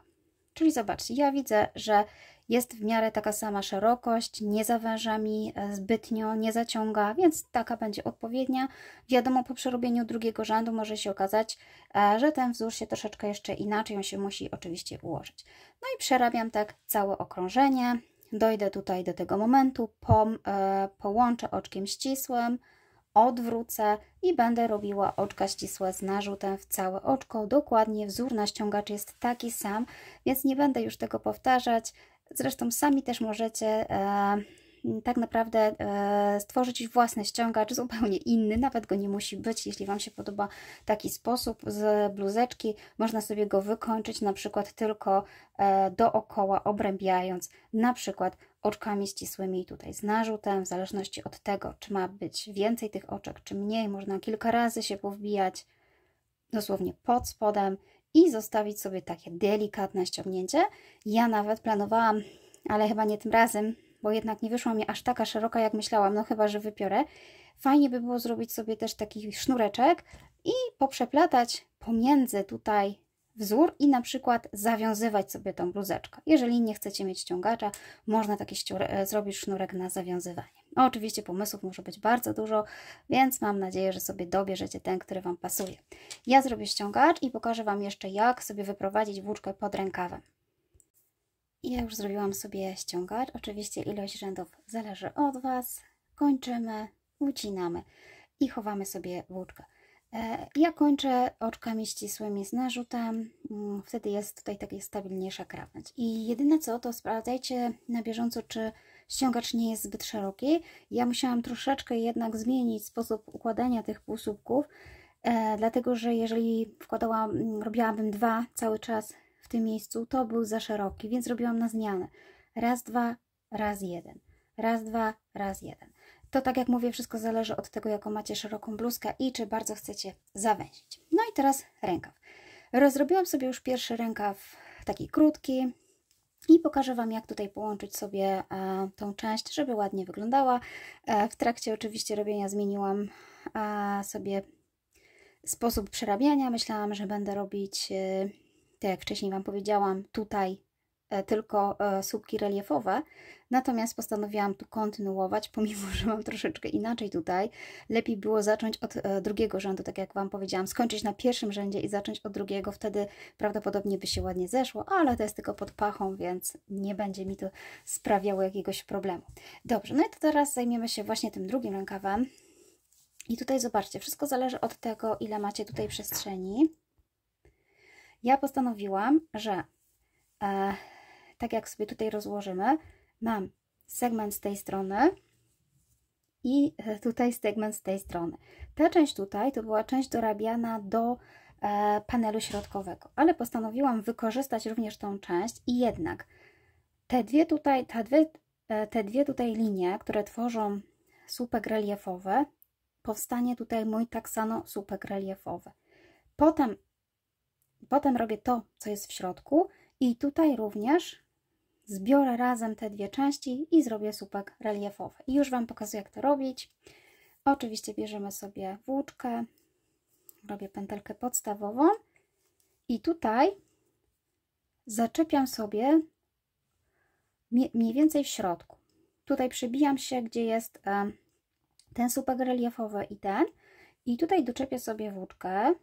Speaker 1: Czyli zobaczcie, ja widzę, że jest w miarę taka sama szerokość, nie zawęża mi zbytnio, nie zaciąga, więc taka będzie odpowiednia. Wiadomo, po przerobieniu drugiego rzędu może się okazać, że ten wzór się troszeczkę jeszcze inaczej, on się musi oczywiście ułożyć. No i przerabiam tak całe okrążenie, dojdę tutaj do tego momentu, połączę oczkiem ścisłym, odwrócę i będę robiła oczka ścisłe z narzutem w całe oczko. Dokładnie wzór na ściągacz jest taki sam, więc nie będę już tego powtarzać. Zresztą sami też możecie tak naprawdę stworzyć własny ściągacz, zupełnie inny, nawet go nie musi być. Jeśli Wam się podoba taki sposób z bluzeczki, można sobie go wykończyć na przykład tylko dookoła, obrębiając na przykład oczkami ścisłymi tutaj z narzutem, w zależności od tego, czy ma być więcej tych oczek, czy mniej. Można kilka razy się powbijać. dosłownie pod spodem i zostawić sobie takie delikatne ściągnięcie. Ja nawet planowałam, ale chyba nie tym razem, bo jednak nie wyszła mi aż taka szeroka, jak myślałam, no chyba że wypiorę. Fajnie by było zrobić sobie też taki sznureczek i poprzeplatać pomiędzy tutaj wzór i na przykład zawiązywać sobie tą bluzeczkę. Jeżeli nie chcecie mieć ściągacza, można taki zrobić sznurek na zawiązywanie. No, oczywiście pomysłów może być bardzo dużo, więc mam nadzieję, że sobie dobierzecie ten, który Wam pasuje. Ja zrobię ściągacz i pokażę Wam jeszcze, jak sobie wyprowadzić włóczkę pod rękawem. I ja już zrobiłam sobie ściągacz. Oczywiście ilość rzędów zależy od Was. Kończymy, ucinamy i chowamy sobie włóczkę. Ja kończę oczkami ścisłymi z narzutem, wtedy jest tutaj taka stabilniejsza krawędź. I jedyne co, to sprawdzajcie na bieżąco, czy ściągacz nie jest zbyt szeroki. Ja musiałam troszeczkę jednak zmienić sposób układania tych półsłupków, dlatego że jeżeli robiłabym dwa cały czas w tym miejscu, to był za szeroki, więc robiłam na zmianę. Raz, dwa, raz, jeden. Raz, dwa, raz, jeden. To tak jak mówię, wszystko zależy od tego, jaką macie szeroką bluzkę i czy bardzo chcecie zawęzić. No i teraz rękaw. Rozrobiłam sobie już pierwszy rękaw taki krótki i pokażę Wam, jak tutaj połączyć sobie tą część, żeby ładnie wyglądała. W trakcie oczywiście robienia zmieniłam sobie sposób przerabiania. Myślałam, że będę robić, tak jak wcześniej Wam powiedziałam, tutaj tylko słupki reliefowe, natomiast postanowiłam tu kontynuować, pomimo że mam troszeczkę inaczej tutaj. Lepiej było zacząć od drugiego rzędu, tak jak Wam powiedziałam, skończyć na pierwszym rzędzie i zacząć od drugiego, wtedy prawdopodobnie by się ładnie zeszło, ale to jest tylko pod pachą, więc nie będzie mi to sprawiało jakiegoś problemu. Dobrze, no i to teraz zajmiemy się właśnie tym drugim rękawem. I tutaj zobaczcie, wszystko zależy od tego, ile macie tutaj przestrzeni. Ja postanowiłam, że tak jak sobie tutaj rozłożymy, mam segment z tej strony i tutaj segment z tej strony. Ta część tutaj to była część dorabiana do panelu środkowego, ale postanowiłam wykorzystać również tą część i jednak te dwie tutaj linie, które tworzą słupek reliefowy, powstanie tutaj mój tak samo słupek reliefowy. Potem robię to, co jest w środku i tutaj również zbiorę razem te dwie części i zrobię słupek reliefowy. I już Wam pokazuję, jak to robić. Oczywiście bierzemy sobie włóczkę, robię pętelkę podstawową i tutaj zaczepiam sobie mniej więcej w środku. Tutaj przybijam się, gdzie jest ten słupek reliefowy i ten. I tutaj doczepię sobie włóczkę.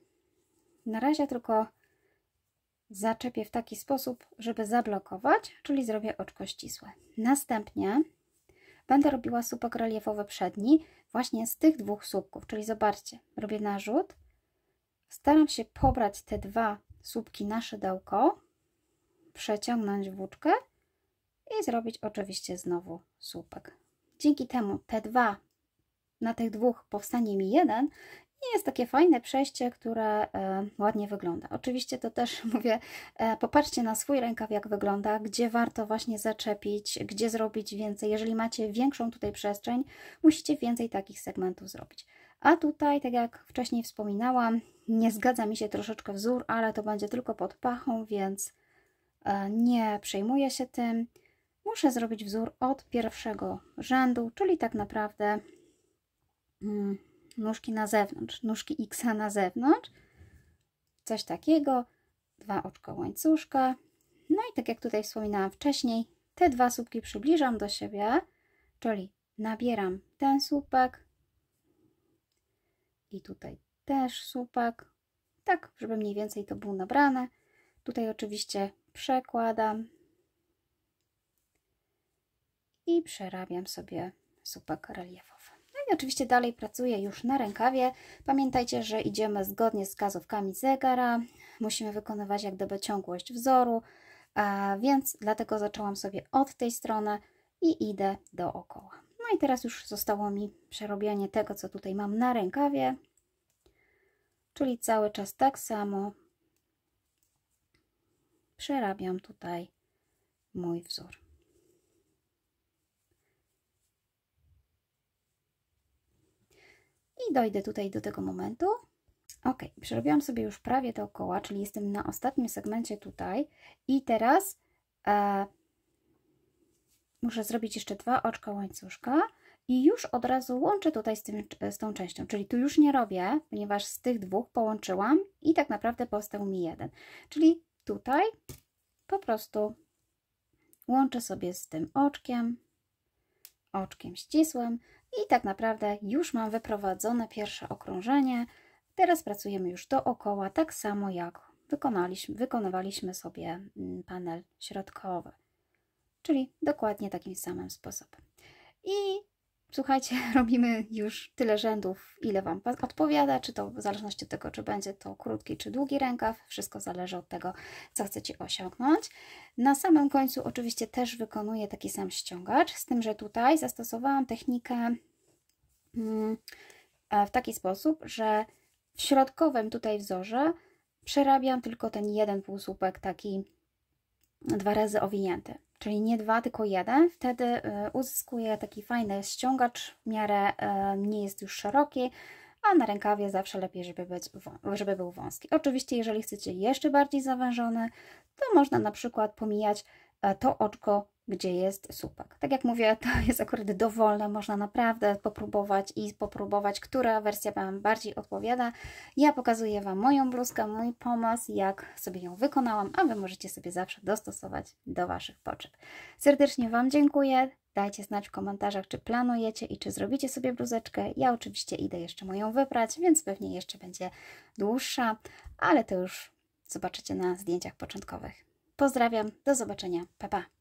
Speaker 1: Na razie tylko zaczepię w taki sposób, żeby zablokować, czyli zrobię oczko ścisłe. Następnie będę robiła słupek reliefowy przedni właśnie z tych dwóch słupków, czyli zobaczcie, robię narzut, staram się pobrać te dwa słupki na szydełko, przeciągnąć włóczkę i zrobić oczywiście znowu słupek. Dzięki temu na tych dwóch powstanie mi jeden i jest takie fajne przejście, które ładnie wygląda. Oczywiście to też mówię, popatrzcie na swój rękaw, jak wygląda, gdzie warto właśnie zaczepić, gdzie zrobić więcej. Jeżeli macie większą tutaj przestrzeń, musicie więcej takich segmentów zrobić. A tutaj, tak jak wcześniej wspominałam, nie zgadza mi się troszeczkę wzór, ale to będzie tylko pod pachą, więc nie przejmuję się tym. Muszę zrobić wzór od pierwszego rzędu, czyli tak naprawdę nóżki na zewnątrz, nóżki X na zewnątrz, coś takiego, dwa oczka łańcuszka. No i tak jak tutaj wspominałam wcześniej, te dwa słupki przybliżam do siebie, czyli nabieram ten słupek i tutaj też słupek, tak żeby mniej więcej to było nabrane. Tutaj oczywiście przekładam i przerabiam sobie słupek reliefowy. I oczywiście dalej pracuję już na rękawie. Pamiętajcie, że idziemy zgodnie z wskazówkami zegara. Musimy wykonywać jak gdyby ciągłość wzoru, więc dlatego zaczęłam sobie od tej strony i idę dookoła. No i teraz już zostało mi przerobienie tego, co tutaj mam na rękawie, czyli cały czas tak samo przerabiam tutaj mój wzór. I dojdę tutaj do tego momentu, Ok, przerobiłam sobie już prawie dookoła, czyli jestem na ostatnim segmencie tutaj i teraz muszę zrobić jeszcze 2 oczka łańcuszka i już od razu łączę tutaj z tą częścią, czyli tu już nie robię, ponieważ z tych 2 połączyłam i tak naprawdę powstał mi jeden, czyli tutaj po prostu łączę sobie z tym oczkiem ścisłym i tak naprawdę już mam wyprowadzone pierwsze okrążenie. Teraz pracujemy już dookoła, tak samo jak wykonywaliśmy sobie panel środkowy, czyli dokładnie takim samym sposobem. I słuchajcie, robimy już tyle rzędów, ile Wam odpowiada, czy to w zależności od tego, czy będzie to krótki, czy długi rękaw. Wszystko zależy od tego, co chcecie osiągnąć. Na samym końcu oczywiście też wykonuję taki sam ściągacz, z tym, że tutaj zastosowałam technikę w taki sposób, że w środkowym tutaj wzorze przerabiam tylko ten jeden półsłupek taki 2 razy owinięty. Czyli nie 2, tylko 1. Wtedy uzyskuję taki fajny ściągacz, w miarę nie jest już szeroki, a na rękawie zawsze lepiej, żeby był wąski. Oczywiście, jeżeli chcecie jeszcze bardziej zawężony, to można na przykład pomijać to oczko, gdzie jest słupek. Tak jak mówię, to jest akurat dowolne, można naprawdę popróbować, która wersja Wam bardziej odpowiada. Ja pokazuję Wam moją bluzkę, mój pomysł, jak sobie ją wykonałam, a Wy możecie sobie zawsze dostosować do Waszych potrzeb. Serdecznie Wam dziękuję. Dajcie znać w komentarzach, czy planujecie i czy zrobicie sobie bluzeczkę. Ja oczywiście idę jeszcze moją wyprać, więc pewnie jeszcze będzie dłuższa, ale to już zobaczycie na zdjęciach początkowych. Pozdrawiam, do zobaczenia, pa pa!